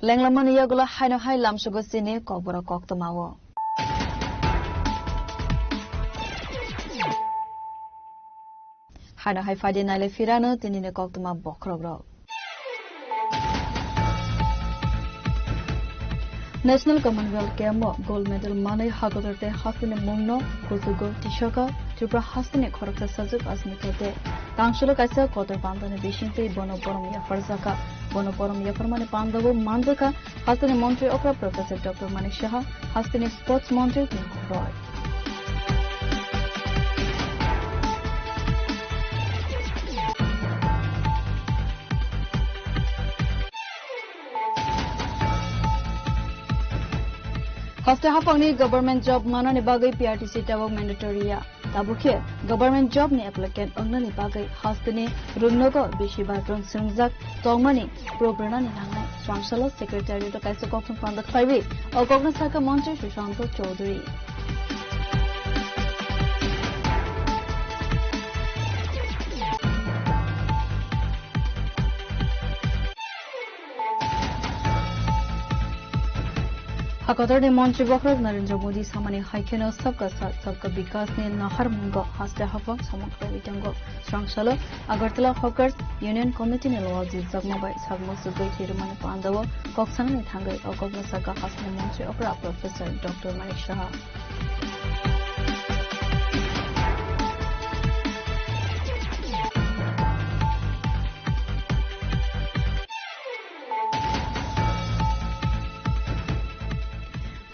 S7: Lenglaman yagula haino hai lamsugo sine kobora koktomawo. Haino hai fadi naile firano tinine koktoma bokrobro. National Commonwealth Games gold medal mane hagotorte hasine mungno kusugo tishoka Tripura hasine khorokta sajuk asmitote tangsholo kaisa kotor bandane bishinte bonoborom ya farzaka bonoborom ya farmane pandago manjaka hasine mantri okra Professor Dr. Manik Shah hasine sports mantri Tinku Roy Hasta hapangni government job mana ni bagai PRTC tabok mandatory ya tabukhe government job ni applicant ongna ni bagai hastani rungnogo beshiba rong sungjak tongmani program ni hangai Chancellor Secretary to kaisa kokthum pandak phaibi okogna saka mantri Sushant Chaudhary Hakatar ne Mantri Bakraj Narendra Modi samane haikeno sabka sath sabka vikas ne nahar mungo haste hafam samakta vitango Chancellor Agartala Hawkers Union Committee ne loji jagmabai sagmosugai thirmane pandawo koksang ne thangai okogna saka hasne Mantri okra Professor Dr. Manik Shah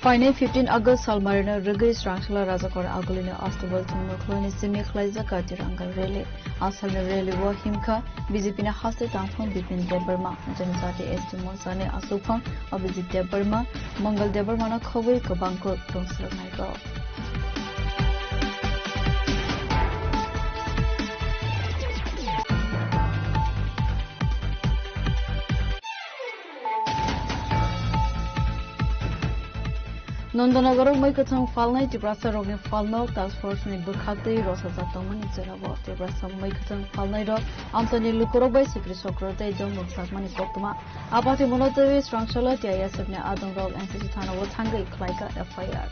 S7: Fine 15 August Salmarina Rigis Chancellor Rajakor Agolina Astobal Tumokloini Simi Khlaiza Katiranga Rally Asalna Rally Wa Himka BJP na Haste Tampham Bipin Debarma Janata ST Morsane Asufam Abhijit Debarma Mangal Debarma na Khoboi Kabangko Tongslak Naiko Nandanagar Maikathang Falnai Tibrasa Rogin Falno Task Force ni Bukhati Rosa Zatoman Zerabo Tibrasa Maikathang Falnai Ro Antony Lukorobai Sikri Sokrote Jom Muksakmani Koptuma Apati Monotavi Chancellor TISF ne Adam Rog NCC Thana Wathanga Klaika FIR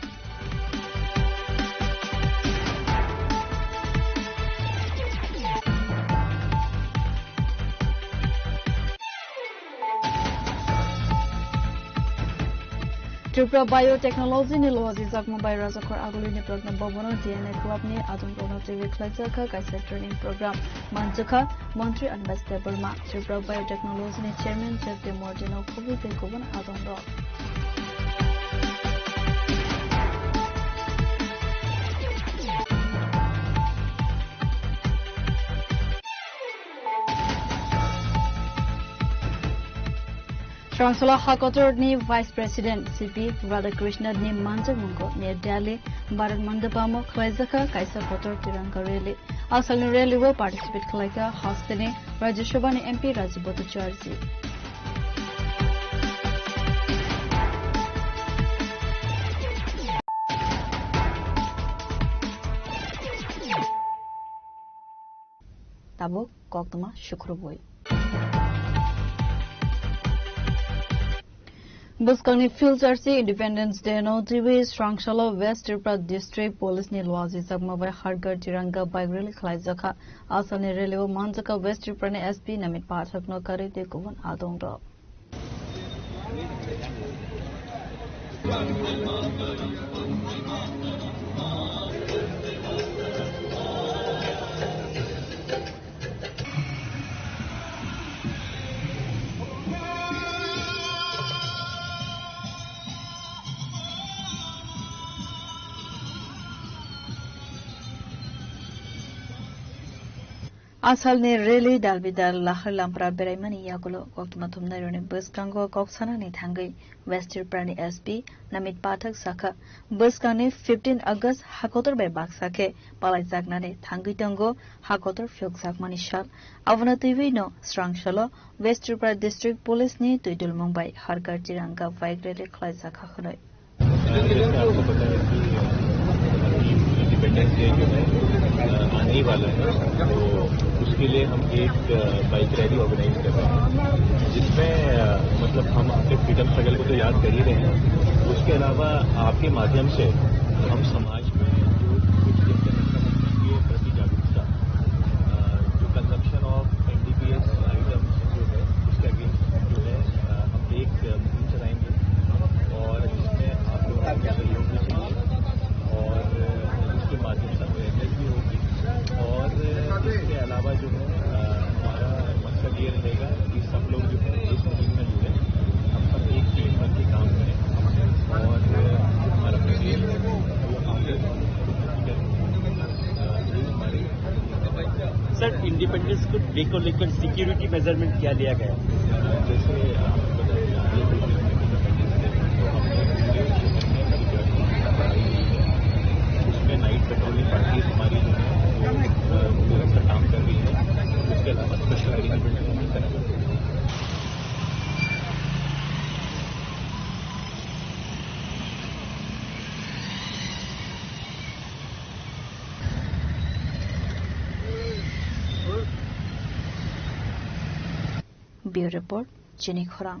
S7: Tripura Biotechnology ni loji zakma bai Rajakor Agoli ni program bobono DNA club ni adum bono TV Klaisaka kaisa training program manjaka Mantri Ambassador Burma Tripura Biotechnology ni chairman Jeff Demordino Kobi te koban adum ro Srangsala Hakotor ni Vice President CP Radhakrishnan ni Manjak Mungko ni Delhi Bharat Mandapamo Khlaizaka Kaisa Kotor Tiranga Rally. Asal ni rally wo participate khlaika hostene Rajya Sabha ni MP Rajib Bhattacharya. Tabo Koktama Shukruboi. Buskani Filtersi Independence Day no TV Srangsala West Tripura District Police ni Lwazi Sagmabai Hargar Tiranga Bike Rally Khlaizaka Asani Rally Manjaka West Tripura ni SP Namit Pathak no Kare de Kuvan Adongro. Asal ni rally dalbidal lahar lampra beraimani yagulo koktumatum nairone bus kango koksana ni thangai West Tripura ni SP Namit Pathak Saka bus kani 15 August Hakotor bai baksake palai jagnane thangai tango Hakotor fyoksak manishal avana TV no Srangsala West Tripura District Police ni tuidul Mumbai Hargar Tiranga bike rally khlai jaka khonoi
S1: आने ही वाला है तो उसके लिए हम एक bike rally organise कर रहे हैं जिसमें मतलब हम अपने फ्रीडम स्ट्रगल को तो याद कर ही रहे हैं उसके अलावा आपके माध्यम से हम समाज में जो प्रति जागरूकता जो कंजप्शन ऑफ NDPS आइटम्स जो है उसके अगेंस्ट जो है हम एक मुहिम चलाएंगे और इसमें आप लोगों का सहयोग भी चाहिए और इसके माध्यम से अवेयरनेस भी होगी और इसके अलावा जो है हमारा मकसद ये रहेगा कि सब लोग जो है इस मुहिम में जुड़े हम सब एक टीम बन के काम करें और हमारा प्रदेश है वो आगे
S2: सर इंडिपेंडेंस को डे को लेकर सिक्योरिटी मेजरमेंट क्या लिया गया
S1: जैसे उसमें नाइट पेट्रोलिंग पार्टी हमारी जो काम कर रही है उसके अलावा स्पेशल एलिमेंट भी करा जाते हैं
S7: Bureau Report Jenny Khorang.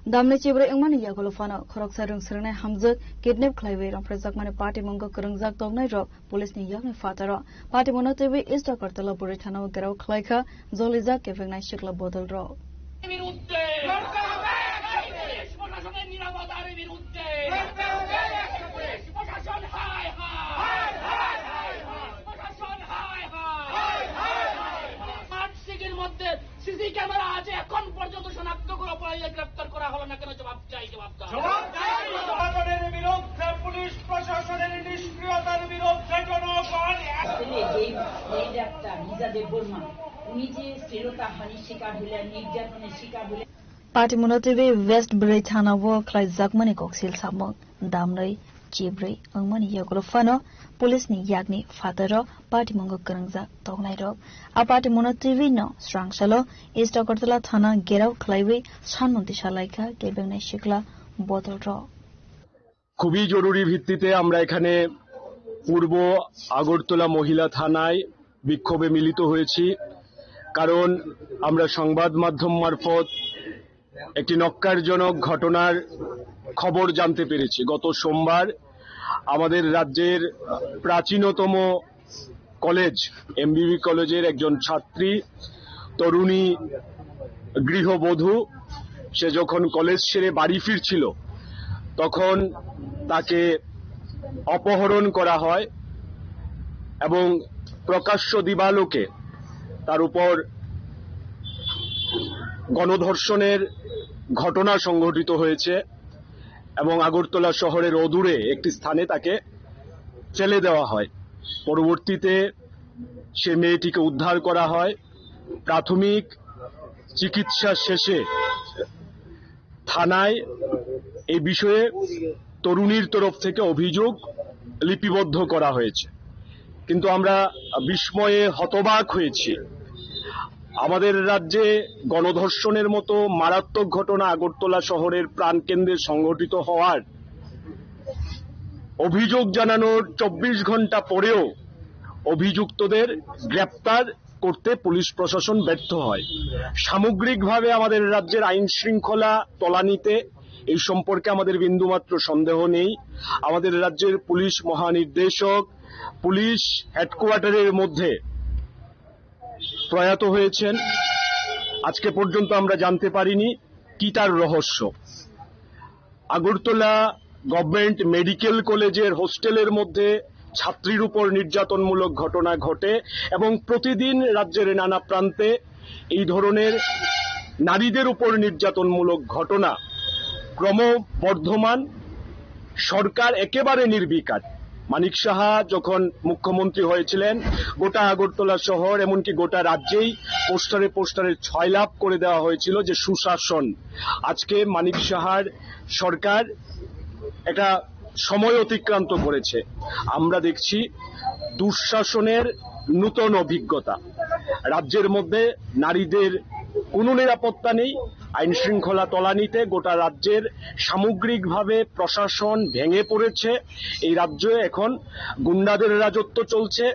S7: Damne chibre engmani yagulo fana khorok sarung srnai hamjak kidnap khlaiwe ramprajak mane party mongo krungjak tongnai ro police ni yakni fataro party monotebe east kartala puri thana gerau khlaika jolija kefengnai shikla bodol ro বিরুদ্ধে লড়তে হবে police প্রশাসনের নিরাপত্তার বিরুদ্ধে লড়তে হবে police প্রশাসন হায় হায় হায় হায় প্রশাসন হায় হায় হায় মার্চের মধ্যে সিসি ক্যামেরা আছে এখন পর্যন্ত শনাক্ত করে অপরাধীদের গ্রেফতার করা হলো না কেন জবাব চাই জবাব জনগণের বিরুদ্ধে পুলিশ প্রশাসনের নিষ্ক্রিয়তার বিরুদ্ধে জনগণ এই ডাক্তার নিজাদের বর্মা উনি যে শ্লীলতাহানির শিকার হলেন নির্যাতনের শিকার হলেন পার্টি মনোটিভি ওয়েস্ট ব্রে থানা ও ক্লাই জাকমানি কক্সিল সামক দামनै चिब्रै अंगमनि यगलो फनो पुलिस नि यागनि फादर पार्टी मंगो करंगजा तगनाइ र आ पार्टी मनो टिभि न स्रांगसलो इस्ट अगरतला थाना गेराव खलाइवे सानमन्ति सालाइका केबेंनाइ शिकला बदल र
S23: খুবই জরুরি ভিত্তিতে আমরা এখানে পূর্ব আগরতলা মহিলা থানায় বিক্ষোভে মিলিত হয়েছি কারণ আমরা সংবাদ মাধ্যম মারফত একটি নক্কারজনক ঘটনার খবর জানতে পেরেছি গত সোমবার আমাদের রাজ্যের প্রাচীনতম কলেজ এমবিবি কলেজের একজন ছাত্রী তরুণী গৃহবধূ সে যখন কলেজ ছেড়ে বাড়ি ফিরছিল তখন তাকে অপহরণ করা হয় এবং প্রকাশ্য দিবালোকে তার উপর গণধর্ষণের ঘটনা সংঘটিত হয়েছে এবং আগরতলা শহরের অদূরে একটি স্থানে তাকে ফেলে দেওয়া হয় পরবর্তীতে সে মেয়েটিকে উদ্ধার করা হয় প্রাথমিক চিকিৎসা শেষে থানায় এই বিষয়ে তরুণীর তরফ থেকে অভিযোগ লিপিবদ্ধ করা হয়েছে, কিন্তু আমরা বিস্ময়ে হতবাক হয়েছি। আমাদের রাজ্যে গণধর্ষণের মতো মারাত্মক ঘটনা আগরতলা শহরের প্রাণকেন্দ্রে সংঘটিত হওয়ার অভিযোগ জানানোর 24 ঘন্টা পরেও অভিযুক্তদের গ্রেপ্তার করতে পুলিশ প্রশাসন ব্যর্থ হয়। সামগ্রিকভাবে আমাদের রাজ্যের আইন শৃঙ্খলা তলানিতে এই সম্পর্কে আমাদের বিন্দুমাত্র সন্দেহ নেই। আমাদের রাজ্যের পুলিশ মহানির্দেশক পুলিশ হেডকোয়ার্টারের মধ্যে প্রয়াত হয়েছেন। আজকে পর্যন্ত আমরা জানতে পারিনি কি তার রহস্য। আগরতলা গভর্নমেন্ট মেডিকেল কলেজের হোস্টেলের মধ্যে ছাত্রীর উপর নির্যাতনমূলক ঘটনা ঘটে এবং প্রতিদিন রাজ্যের নানা প্রান্তে এই ধরনের নারীদের উপর নির্যাতনমূলক ঘটনা ক্রমবর্ধমান। সরকার একেবারে নির্বিকার। মানিক সাহা যখন মুখ্যমন্ত্রী হয়েছিলেন গোটা আগরতলা শহর এমনকি গোটা রাজ্যেই পোস্টারে পোস্টারে ছয়লাভ করে দেওয়া হয়েছিল যে সুশাসন। আজকে মানিক সাহার সরকার একটা সময় অতিক্রান্ত করেছে। আমরা দেখছি দুঃশাসনের নূতন অভিজ্ঞতা। রাজ্যের মধ্যে নারীদের কোনো নিরাপত্তা নেই। আইন শৃঙ্খলা তলানিতে গোটা রাজ্যের সামগ্রিকভাবে প্রশাসন ভেঙে পড়েছে। এই রাজ্যে এখন গুন্ডাদের রাজত্ব চলছে।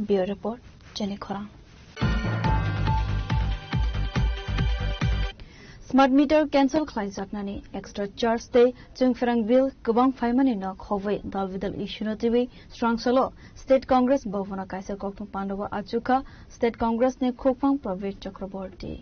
S7: Bureau Report, Jenny Khorang. Smart meter cancel khlaijak extra charge te chungferang bill kubang faimani na khowai dalvidal issue no tv strong solo state congress bhavana kaisa kokthum pandava achuka state congress ne khopang Pravit Chakraborty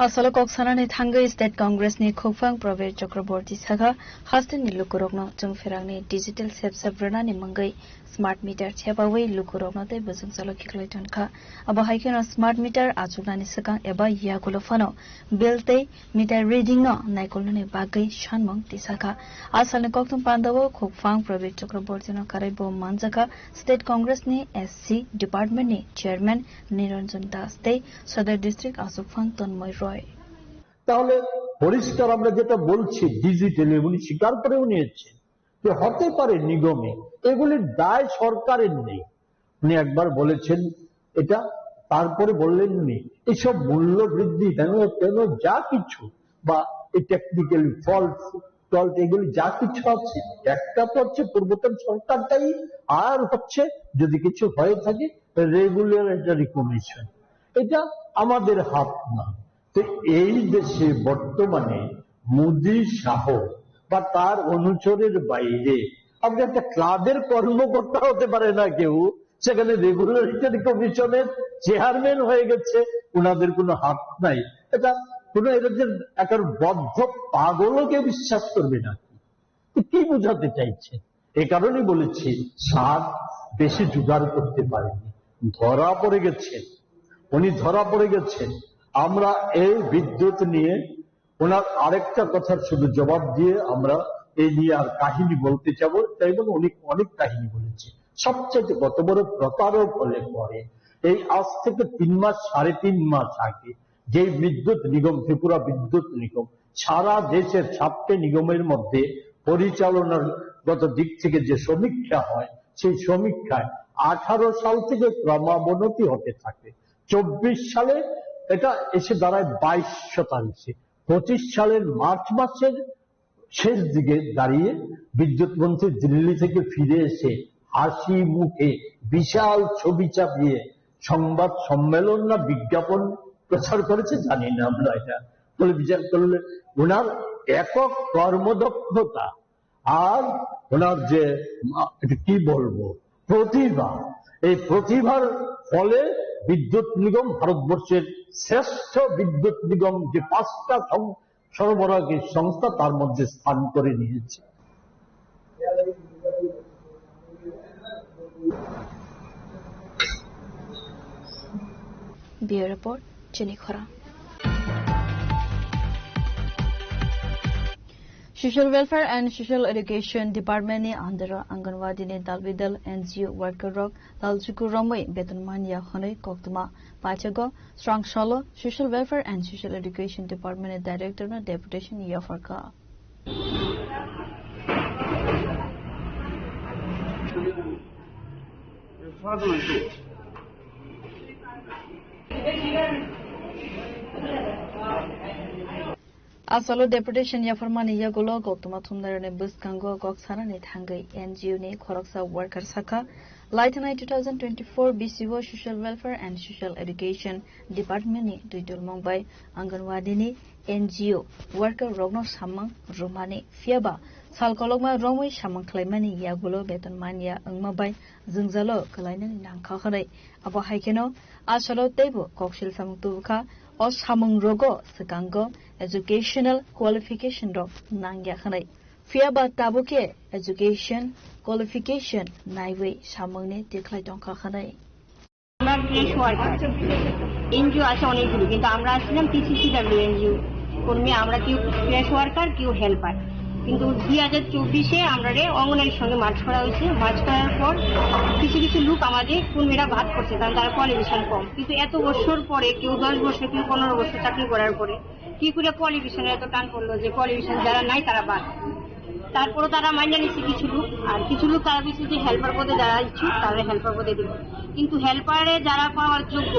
S7: Asalo koksana ni thangai state congress ni khopang Pravit Chakraborty saga hastin ni lukurokno chungferang ni digital sep sabrana ni mangai smart meter chepawai lukurokno te bujung salo khiklai thankha aba haikena smart meter achukna ni sakang eba yagulo fano bill te meter reading no naikolno ni bagai shanmong tisaka asalne kokthum pandawo khopang Pravit Chakraborty no karaibo manjaka state congress ni SC department ni chairman Niranjan Das te Sadar district asukfang Tanmoy Roy
S9: তাহলে পরিষ্কার আমরা যেটা বলছি digitally উনি স্বীকার করেও নিয়েছে যে হতে পারে নিগমে এগুলির দায় সরকারের নেই। উনি একবার বলেছেন এটা, তারপরে বললেন উনি এইসব মূল্য বৃদ্ধি কেন যা কিছু বা এই টেকনিক্যালি ফল্ট এগুলি যা কিছু আছে একটা তো হচ্ছে পূর্বতন সরকারটাই, আর হচ্ছে যদি কিছু হয়ে থাকে রেগুলেটরি কমিশন, এটা আমাদের হাত না। তো এই দেশে বর্তমানে মোদি শাহ বা তার অনুচরের বাইরে আপনি একটা ক্লাবের কর্মকর্তা হতে পারে না কেউ, সেখানে রেগুলেটরি কমিশনের চেয়ারম্যান হয়ে গেছে, ওনাদের কোনো হাত নাই। এটা কোন এদের একটা বদ্ধ পাগলকে বিশ্বাস করবে না। কি বোঝাতে চাইছে? এই কারণেই বলেছি সার বেশি জোগাড় করতে পারেনি, ধরা পড়ে গেছেন, উনি ধরা পড়ে গেছেন। আমরা এই বিদ্যুৎ নিয়ে ওনার আরেকটা কথার শুধু জবাব দিয়ে আমরা এই নিয়ে আর কাহিনী বলতে চাইব উনি অনেক কাহিনী বলেছে। সবচেয়ে কত বড় প্রতারক হলে পরে এই আজ থেকে 3 মাস 3.5 মাস আগে যে বিদ্যুৎ নিগম ত্রিপুরা বিদ্যুৎ নিগম সারা দেশের 7টি নিগমের মধ্যে পরিচালনার গত দিক থেকে যে সমীক্ষা হয় সেই সমীক্ষায় 18 সাল থেকে ক্রমাবনতি হতে থাকে। 24 সালে এটা এসে দাঁড়ায় 22%। 25 সালের মার্চ মাসের শেষ দিকে দাঁড়িয়ে বিদ্যুৎ মন্ত্রী দিল্লি থেকে ফিরে এসে হাসি মুখে বিশাল ছবি চাপিয়ে সংবাদ সম্মেলন না বিজ্ঞাপন প্রচার করেছে জানি না আমরা, এটা বলে বিচার করলে ওনার একক কর্মদক্ষতা আর ওনার যে কি বলবো প্রতিভা,
S3: এই প্রতিভার ফলে বিদ্যুৎ নিগম ভারতবর্ষের শ্রেষ্ঠ বিদ্যুৎ নিগম যে 5টা সরবরাহী সংস্থা তার মধ্যে স্থান করে নিয়েছে।
S7: Bureau Report, Jenny Khora. Social Welfare and Social Education Department ni andara Anganwadi ni dalbidal NGO worker rok daljuku romoi betonman ya khonai koktuma pachago strong solo Social Welfare and Social Education Department ni director na deputation ya farka. Asalo deputation ya farmani ya golo Gautama Thundarane Buskango Goksarani Thangai NGO ni Khoroksa worker saka Lightenai 2024 BCO Social Welfare and Social Education Department ni Duidul Mumbai Anganwadi ni NGO worker Rogno Samang Rumani Fiaba Salkologma Romoi Samang Klaimani ya golo beton mania angmabai Zungzalo Kalainani Nangka Khanai Abo Haikeno Asalo Tebo Kokshil Samang Tubka o samung rogo sekango educational qualification ro nangya khanai fiaba tabuke education qualification naiwe samung ne deklai dongka khanai
S4: আমরা crash worker NGO আছে অনেকগুলো কিন্তু আমরা আসলাম TCCW NGO কর্মী আমরা কেউ crash worker কেউ helper কিন্তু 2024-এ আমরা অঙ্গনারীর সঙ্গে মার্চ করা হয়েছে মার্চ করার পর কিছু কিছু লোক আমাদের কর্মীরা ভাগ করছে কারণ তারা কোয়ালিফিকেশন কম কিন্তু এত বছর পরে কেউ 10 বছর কেউ 15 বছর চাকরি করার পরে কি করে কোয়ালিফিকেশনের এত টান পড়লো যে কোয়ালিফিকেশন যারা নাই তারা বাদ তারপরে তারা মাইনে নিচ্ছে কিছু লোক আর কিছু লোক তারা বলছে যে হেল্পার পদে যারা ইচ্ছুক তারা হেল্পার পদে দিব কিন্তু হেল্পারে যারা পাওয়ার যোগ্য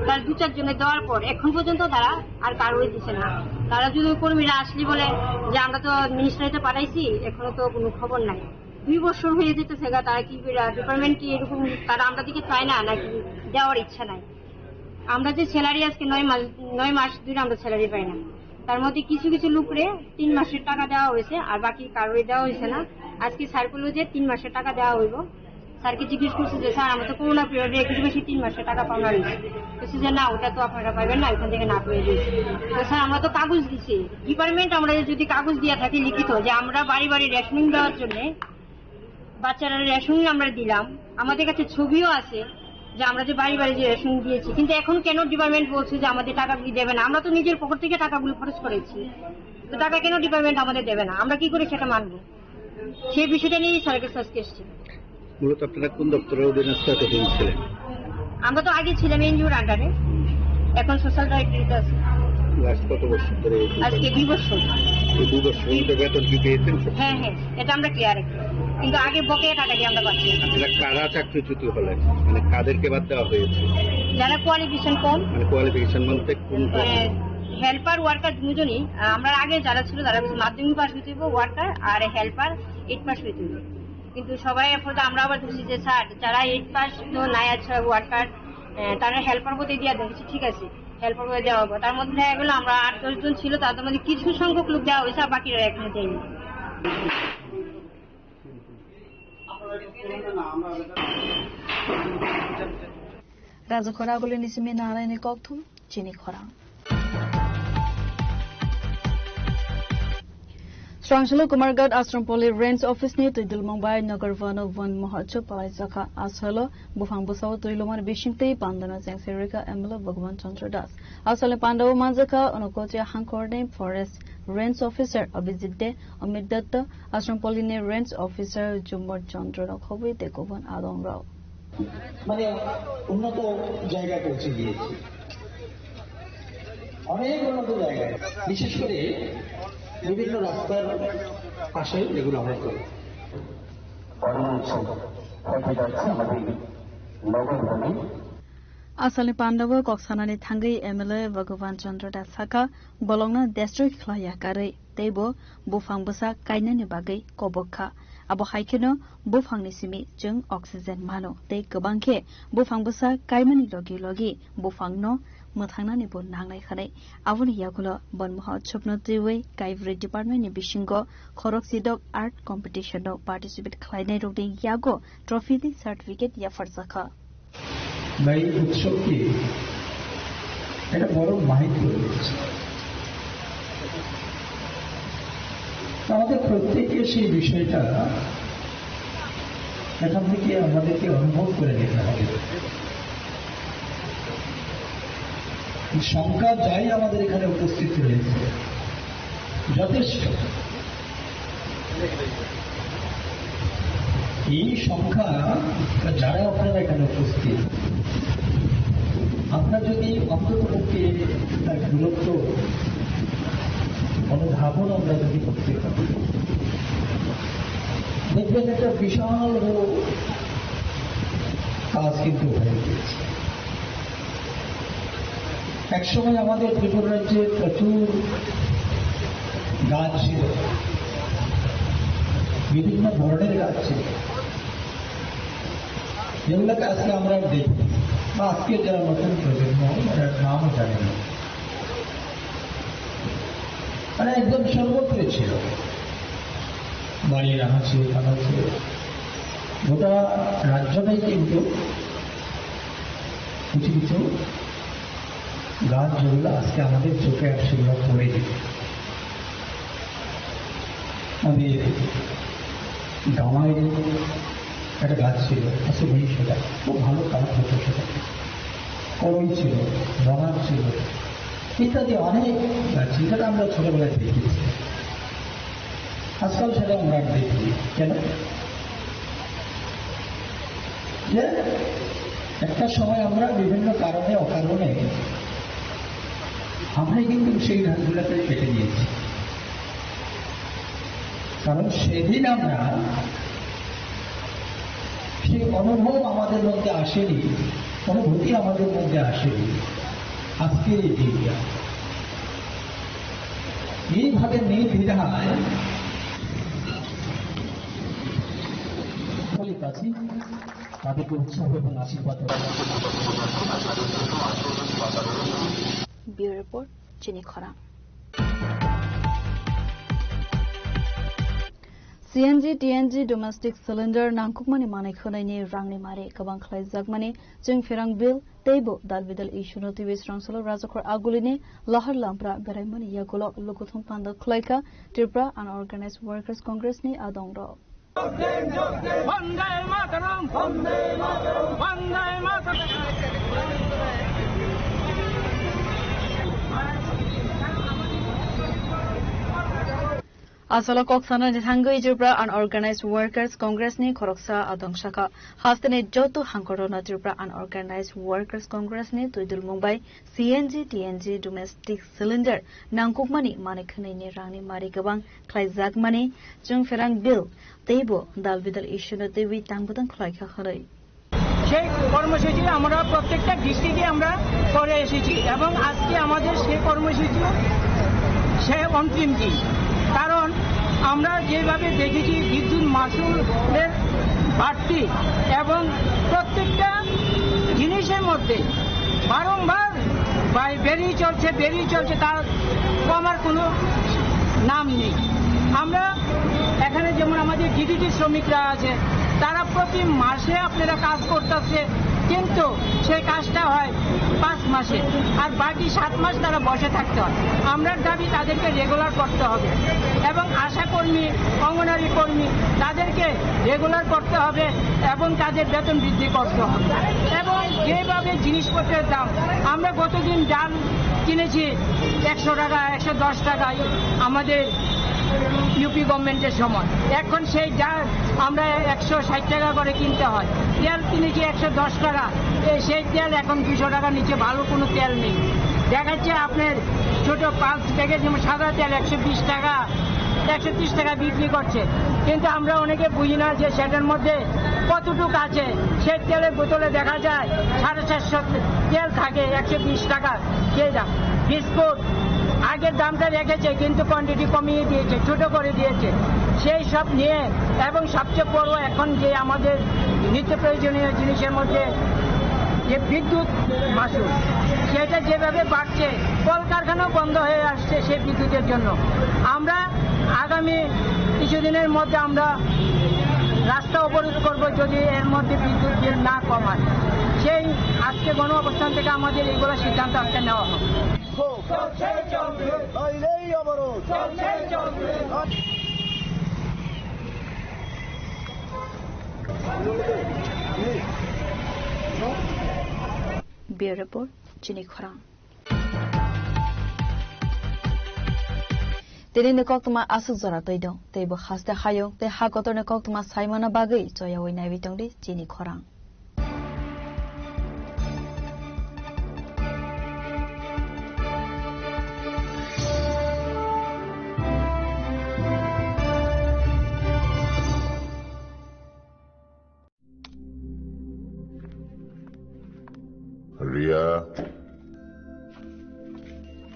S4: তার 2-4 জনে দেওয়ার পর এখন পর্যন্ত তারা আর কারোই দিচ্ছে না তারা যদি কর্মীরা আসলি বলে যে আমরা তো মিনিস্ট্রিতে পাঠাইছি এখনো তো কোনো খবর নাই 2 বছর হয়ে যেতেছে তারা কি ডিপার্টমেন্ট কি এরকম তারা আমরা দিকে চায় না নাকি দেওয়ার ইচ্ছা নাই আমরা যে স্যালারি আজকে 9 মাস ধরে আমরা স্যালারি পাই না তার মধ্যে কিছু কিছু লোকরে 3 মাসের টাকা দেওয়া হয়েছে আর বাকি কারোই দেওয়া হয়েছে না আজকে স্যার বলল যে 3 মাসের টাকা দেওয়া হইব স্যারকে জিজ্ঞেস করছে যে স্যার আমরা তো করোনা পিরিয়ডে একটু বেশি 3 মাসের টাকা পাওনা হয়েছে বলছে যে না ওটা তো আপনারা পাবেন না এখান থেকে না পেয়ে দিয়েছি তো স্যার আমরা তো কাগজ দিছি ডিপার্টমেন্ট আমরা যদি কাগজ দিয়ে থাকি লিখিত যে আমরা বাড়ি বাড়ি রেশনিং দেওয়ার জন্য বাচ্চারা রেশনিং আমরা দিলাম আমাদের কাছে ছবিও আছে যে আমরা যে বাড়ি বাড়ি যে রেশন দিয়েছি কিন্তু এখন কেন ডিপার্টমেন্ট বলছে যে আমাদের টাকাগুলি দেবে না আমরা তো নিজের পকেট থেকে টাকাগুলো খরচ করেছি তো টাকা কেন ডিপার্টমেন্ট আমাদের দেবে না আমরা কি করে সেটা মানবো সেই বিষয়টা নিয়ে স্যারের কাছে এসেছি
S5: মূলত আপনারা কোন দপ্তরের অধীনস্থ ছিলেন
S4: আমরা তো আগে ছিলাম এনজিওর আন্ডারে এখন সোশ্যাল ডাইরেক্টরিতে আছি
S5: কত বছর ধরে
S4: আজকে 2 বছর
S5: এই 2 বছর বেতন কি পেয়েছেন
S4: হ্যাঁ এটা আমরা ক্লিয়ার কিন্তু আগে বকেয়া টাকা দিয়ে আমরা পাচ্ছি
S5: আপনারা কারা চাকরিচ্যুত হলেন মানে কাদেরকে বাদ দেওয়া হয়েছে
S4: যারা কোয়ালিফিকেশন কম
S5: মানে কোয়ালিফিকেশন বলতে কোন
S4: হেল্পার ওয়ার্কার দুজনই আমরা আগে যারা ছিল তারা মাধ্যমিক পাস হইতে হইব ওয়ার্কার আর হেল্পার 8 পাস হইতে হইব কিন্তু সবাই এখন আমরা আবার বুঝছি যে স্যার যারা 8 পাস তো নাই আছে ওয়ার্কার তারা হেল্পার পদে দিয়ে দিয়েছি ঠিক আছে হেল্পার পদে দেওয়া হবে তার মধ্যে এগুলো আমরা 8-10 জন ছিল তাদের মধ্যে কিছু সংখ্যক লোক দেওয়া হয়েছে আর বাকিরা এখনো দেয়নি
S7: Raja Khora gole nisime Narayane Kokthum Chini Khora Strangshalo Kumargad Ashrampoli Range Office ni Tuidul Mumbai Nagar Vano Van Mahachuk Palai Zaka Ashalo Bufang Busao Tuiloman Bishingtei Pandana Zangserika Emila Bhagwan Chandra Das Asale Pandav Manzaka Onokotia Hankorde Forest Range Officer Abhijit Amit Datta Ashrampoli ni Range Officer Jumbar Chandra Rakhobi Dekovan Adon Rao
S9: মানে উন্নত জায়গায় পৌঁছে গিয়েছি অনেক উন্নত জায়গায় বিশেষ করে বিভিন্ন রাস্তার পাশে এগুলো আমরা করি
S7: Asali Pandava Koksanani Thangai MLA Bhagavan Chandra Das Saka Bolongna District Klaya Kare Tebo Bufang Busa Kainani Bagai Kobokha Abo Haikeno Bufang Nisimi Jung Oxygen Mano Te Kabangke Bufang Busa Kaimani Logi Bufang no Muthangani Bon Nangai Khane Avuni Yakulo Bon Moha Chopno Tiwe Kaivre Department ni Bishingo Khoroksidok Art Competition no Participate Kleine Rodi Yago Trophy Certificate Yafarzaka
S6: বা এই উৎসবকে একটা বড় মাহিত করে দিচ্ছে। আমাদের প্রত্যেকে সেই বিষয়টা এখান থেকে আমাদেরকে অনুভব করে নিতে হবে। সংখ্যা যাই আমাদের এখানে উপস্থিত রয়েছে যথেষ্ট, এই সংখ্যা যারা আপনারা এখানে উপস্থিত, আপনার যদি অন্ততপক্ষে তার দূরত্ব অনুধাবন আমরা যদি করতে পারি, দেখবেন একটা বিশাল কাজ কিন্তু হয়ে গিয়েছে। একসময় আমাদের ত্রিপুরা রাজ্যে প্রচুর গাছ ছিল, বিভিন্ন ধরনের গাছ ছিল, যেগুলোকে আজকে আমরা দেখি বা আজকে যারা নতুন প্রজন্ম এটার নামও জানে না, মানে একদম সর্বত্র ছিল, বাড়ির আনাচে কানাচে গোটা রাজ্যটাই কিন্তু কিছু কিছু গাছ যেগুলো আজকে আমাদের চোখে আর সেগুলো পড়ে যেত। আমি গামায় একটা গাছ ছিল, আজকে নেই, সেটা খুব ভালো কাজ হতো, সেটা করই ছিল, বনার ছিল, ইত্যাদি অনেক গাছ, যেটা আমরা ছোটবেলায় দেখেছি। আজকাল সেটা আমরা দেখি কেন? যে একটা সময় আমরা বিভিন্ন কারণে অকারণে আমরা কিন্তু সেই গাছগুলোকে কেটে দিয়েছি। কারণ সেদিন আমরা সেই অনুভব আমাদের মধ্যে আসেনি, অনুভূতি আমাদের মধ্যে আসেনি। আজকের এই দিনটা এইভাবে নির্দ্বিধায় তাদেরকে উৎসাহ এবং আশীর্বাদ।
S7: ব্যুরো রিপোর্ট চিনি খরা। CNG TNG domestic cylinder nangkukmani manai khonai rangni mare kabang khlai jakmani jeng ferang bill teibo dalbidal issue no tv strongsolor rajakhor agulini lahar lampra beraimani yagulo lokuthum panda khlaika Tripura Unorganized Workers Congress ni adongro Vande Mataram Vande Mataram Vande Mataram Asala koksana ni thangoi Tripura Unorganized Workers Congress ni khoroksa adongshaka hastene joto hangkorona Tripura Unorganized Workers Congress ni tuidul Mumbai CNG TNG domestic cylinder nangkukmani manekhani ni rangni mari gabang khlaijak mani jung ferang bill teibo dalbidal issue no tebi tangbudan khlaika khalai
S8: সেই কর্মসূচি আমরা প্রত্যেকটা ডিস্ট্রিক্টে আমরা করে এসেছি এবং আজকে আমাদের সেই কর্মসূচি সে অন্তিম দিন। কারণ আমরা যেভাবে দেখেছি বিদ্যুৎ মাশুলের বাড়তি এবং প্রত্যেকটা জিনিসের মধ্যে বারংবার বেরিয়ে চলছে, তার কমার কোনো নাম নেই। আমরা এখানে যেমন আমাদের ডিডিটি শ্রমিকরা আছে, তারা প্রতি মাসে আপনারা কাজ করতেছে, কিন্তু সেই কাজটা হয় 5 মাসে আর বাকি 7 মাস তারা বসে থাকতে হয়। আমরা দাবি তাদেরকে রেগুলার করতে হবে এবং আশা কর্মী, অঙ্গনারী কর্মী তাদেরকে রেগুলার করতে হবে এবং তাদের বেতন বৃদ্ধি করতে হবে। এবং যেভাবে জিনিসপত্রের দাম, আমরা গতদিন ডাল কিনেছি 100 টাকা 110 টাকায় আমাদের ইউপি গভর্নমেন্টের সময়, এখন সেই ডাল আমরা 160 টাকা করে কিনতে হয়। তেল কিনেছি 110 টাকা, সেই তেল এখন 200 টাকার নিচে ভালো কোনো তেল নেই। দেখাচ্ছে আপনার ছোট 5 প্যাকেট যেমন সাদা তেল 120 টাকা 130 টাকা বিক্রি করছে, কিন্তু আমরা অনেকে বুঝি না যে সেটার মধ্যে কতটুকু আছে। সেই তেলের বোতলে দেখা যায় 450 তেল থাকে 120 টাকা। সেই দাম বিস্কুট আগের দামটা রেখেছে কিন্তু কোয়ান্টিটি কমিয়ে দিয়েছে, ছোট করে দিয়েছে। সেই সব নিয়ে এবং সবচেয়ে বড় এখন যে আমাদের নিত্য প্রয়োজনীয় জিনিসের মধ্যে যে বিদ্যুৎ মাশুল, সেটা যেভাবে বাড়ছে, কলকারখানাও বন্ধ হয়ে আসছে সেই বিদ্যুতের জন্য। আমরা আগামী কিছুদিনের মধ্যে আমরা রাস্তা অবরোধ করব যদি এর মধ্যে বিদ্যুৎ বিল না কমায়। সেই আজকে গণ অবস্থান থেকে আমাদের এইগুলো সিদ্ধান্ত একটা নেওয়া হবে।
S7: Bureau Report, Jenny Khorang. Tini koktuma asuk zara toidong, teibo haste hayong, te hakotorne koktuma saimana bagai, joya woi naibitong di Jenny Khorang.
S10: Riya,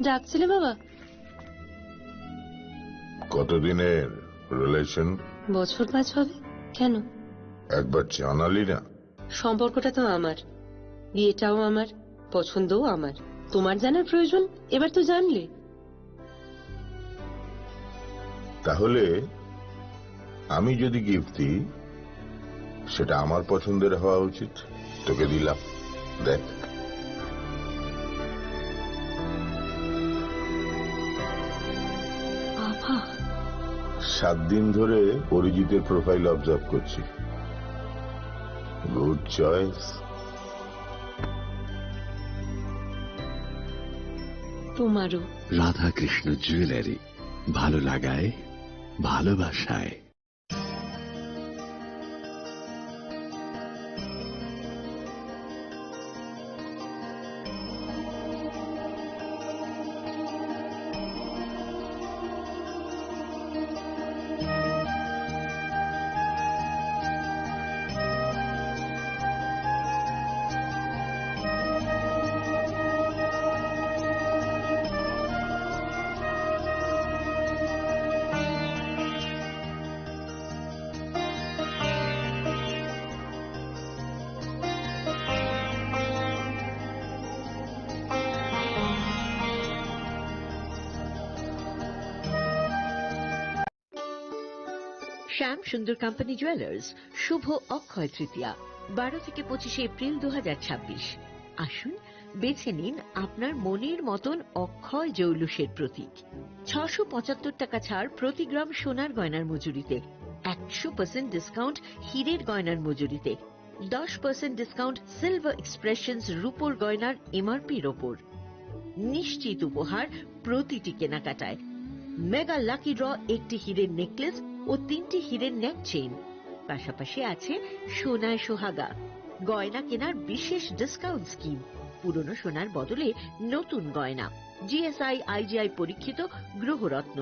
S11: ডাকছিলে বাবা?
S10: কতদিনের রিলেশন?
S11: বছর 5 হবে। কেন?
S10: একবার জানালি না?
S11: সম্পর্কটা তো আমার, বিয়েটাও আমার, পছন্দও আমার। তোমার জানার প্রয়োজন? এবার তো জানলে।
S10: তাহলে আমি যদি গিফট দিই, সেটা আমার পছন্দের হওয়া উচিত। তোকে দিলাম, দেখ।
S11: বাবা,
S10: 7 দিন ধরে অরিজিতের প্রোফাইল অবজার্ভ করছি। Good choice.
S11: তোমারও।
S12: রাধাকৃষ্ণ জুয়েলারি, ভালো লাগায় ভালোবাসায়।
S24: শ্যাম সুন্দর কোম্পানি জুয়েলার্স শুভ অক্ষয় তৃতীয়া 12 থেকে 25 এপ্রিল 2026। আসুন বেছে নিন আপনার মনের মতন অক্ষয় জৌলুসের প্রতীক। 675 টাকা ছাড় প্রতি গ্রাম সোনার গয়নার মজুরিতে, 100% ডিসকাউন্ট হীরের গয়নার মজুরিতে, 10% ডিসকাউন্ট সিলভার এক্সপ্রেশনস রূপোর গয়নার এমআরপির ওপর। নিশ্চিত উপহার প্রতিটি কেনাকাটায়। মেগা লাকি ড্র একটি হীরের নেকলেস ও 3টি হীরের নেক চেইন। পাশাপাশি আছে সোনায় সোহাগা। গয়না কেনার বিশেষ ডিসকাউন্ট স্কিম। পুরনো সোনার বদলে নতুন গয়না। জিএসআই আইজিআই পরীক্ষিত গ্রহরত্ন,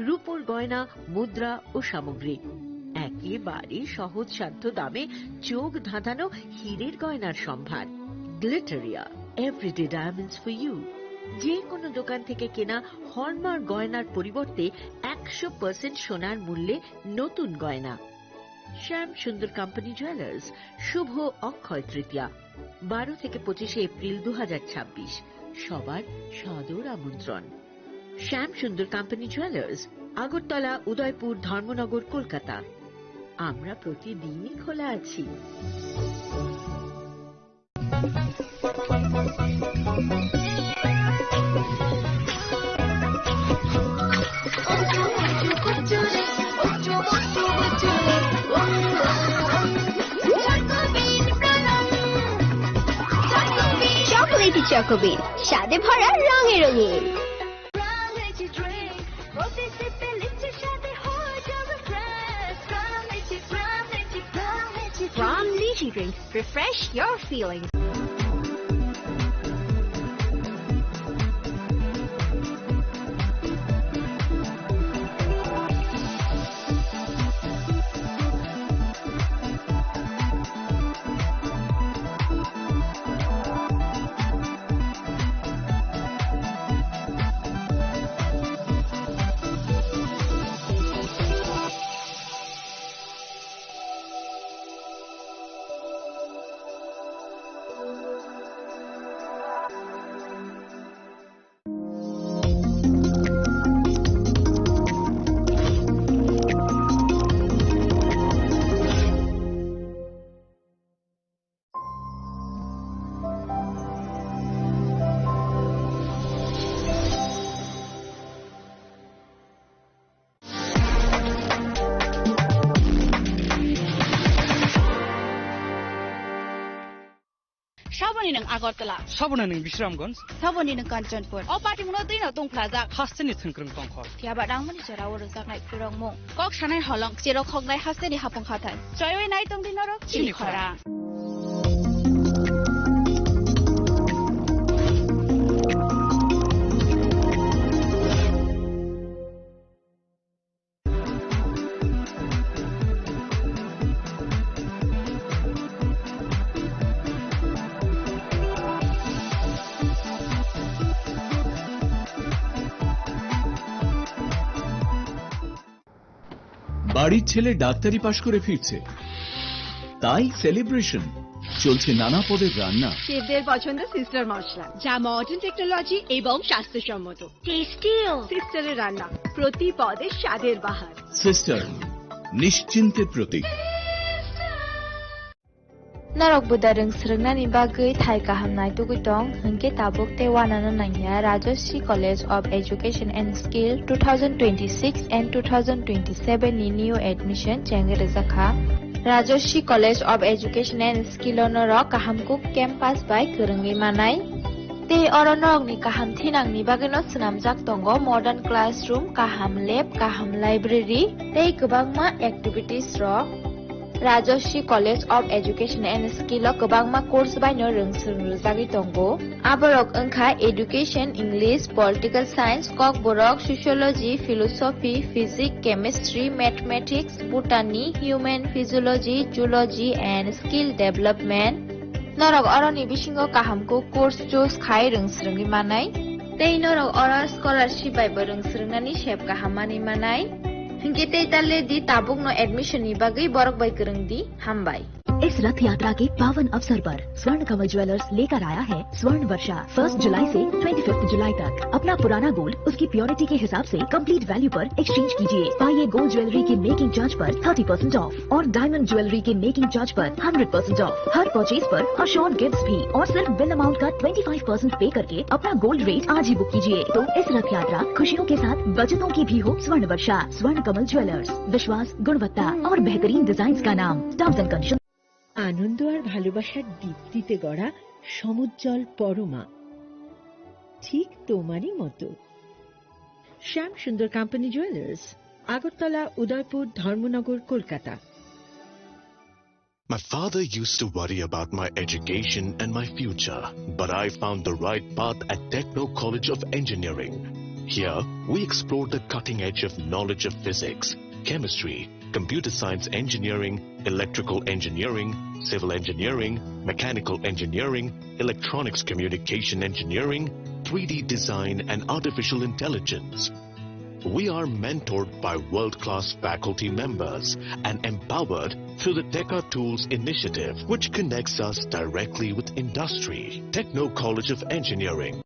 S24: রূপোর গয়না, মুদ্রা ও সামগ্রী। একেবারে সহজসাধ্য দামে চোখ ধাঁধানো হীরের গয়নার সম্ভার। Glitteria, everyday diamonds for you. যে কোনো দোকান থেকে কেনা হলমার্ক গয়নার পরিবর্তে 100% সোনার মূল্যে নতুন গয়না। শ্যাম সুন্দর কোম্পানি জুয়েলার্স শুভ অক্ষয় তৃতীয়া 12 থেকে 25 এপ্রিল 2026। সবার সাদর আমন্ত্রণ। শ্যাম সুন্দর কোম্পানি জুয়েলার্স, আগরতলা, উদয়পুর, ধর্মনগর, কলকাতা। আমরা প্রতিদিনই খোলা আছি।
S25: চকোলেটি চকোবিন, স্বাদে ভরা রঙে রঙিন। From Lychee Drink, refresh your feelings.
S13: Saboninang Agartala,
S14: Saboninang Visramganj,
S13: Saboninang Kanchanpur, O Party Munodino Tung Plaza,
S14: Hastani Thunkrung Tongkhor.
S13: Tiabadang Manisara or Zaknai Purongmo, Kok Shanai Holong, Zero Kognai Hastani Hapong Hatan, Joy Night on Dinoro, Chilihora.
S15: বাড়ির ছেলে ডাক্তারি পাশ করে ফিরছে, তাই celebration চলছে নানা পদের রান্না।
S25: শেফদের পছন্দ সিস্টার মশলা, যা মডার্ন টেকনোলজি এবং স্বাস্থ্যসম্মত। টেস্টিও সিস্টারের রান্না, প্রতি পদে স্বাদের বাহার।
S15: Sister, নিশ্চিন্তের Pratik.
S16: Narok budareng srengna ni bagai thai kahamnai tugitong hengke tabuk te wanana nangya Rajashri College of Education and Skill 2026 and 2027 ni new admission chengre zakha Rajashri College of Education and Skill onoro kahamkuk campus by kerenggi manai te oronok ni kaham thinang ni bagino snamjak tongo modern classroom, kaham lab, kaham library te kwbangma activities ro Rajashri College of Education and Skill o kwbangma course baino rungsrungjagi tongo. Aborok wngkha Education, English, Political Science, Kok borok Sociology, Philosophy, Physics, Chemistry, Mathematics, Botany, Human Physiology, Zoology and Skill Development. Norok oroni bisingo kahamko course choose khai rungsrungi manai. Tei norok oro scholarship bai bo rungsrungnani shep kahamani manai. Hingke talle di tabuk no admission ni bagai borok bai kereng di hambai.
S17: इस रथ यात्रा के पावन अवसर पर स्वर्ण कमल jewellers लेकर आया है स्वर्ण वर्षा 1 जुलाई से 25 जुलाई तक। अपना पुराना गोल्ड उसकी प्योरिटी के हिसाब से कंप्लीट वैल्यू पर एक्सचेंज कीजिए। पाइए गोल्ड ज्वेलरी की मेकिंग चार्ज पर 30% ऑफ और डायमंड ज्वेलरी के मेकिंग चार्ज पर 100% ऑफ। हर परचेज पर अश्योर्ड गिफ्ट्स भी और सिर्फ बिल अमाउंट का 25% पे करके अपना गोल्ड रेट आज ही बुक कीजिए। तो इस रथ यात्रा खुशियों के साथ बचतों की भी हो। स्वर्ण वर्षा, स्वर्ण कमल ज्वेलर्स, विश्वास, गुणवत्ता और बेहतरीन डिजाइन का नाम। Terms and condition.
S24: আনন্দ আর ভালোবাসার দীপ্তিতে গড়া সমুজ্জ্বল পরমা, ঠিক তোমারই মতো। শ্যাম সুন্দর company jewellers, Agartala, Udaipur, Dharmanagar, Kolkata.
S26: My father used to worry about my education and my future, but I found the right path at Techno College of Engineering. Here, we explored the cutting edge of knowledge of physics, chemistry, computer science engineering, electrical engineering, civil engineering, mechanical engineering, electronics communication engineering, 3D design and artificial intelligence. We are mentored by world-class faculty members and empowered through the Teka Tools initiative, which connects us directly with industry. Techno College of Engineering.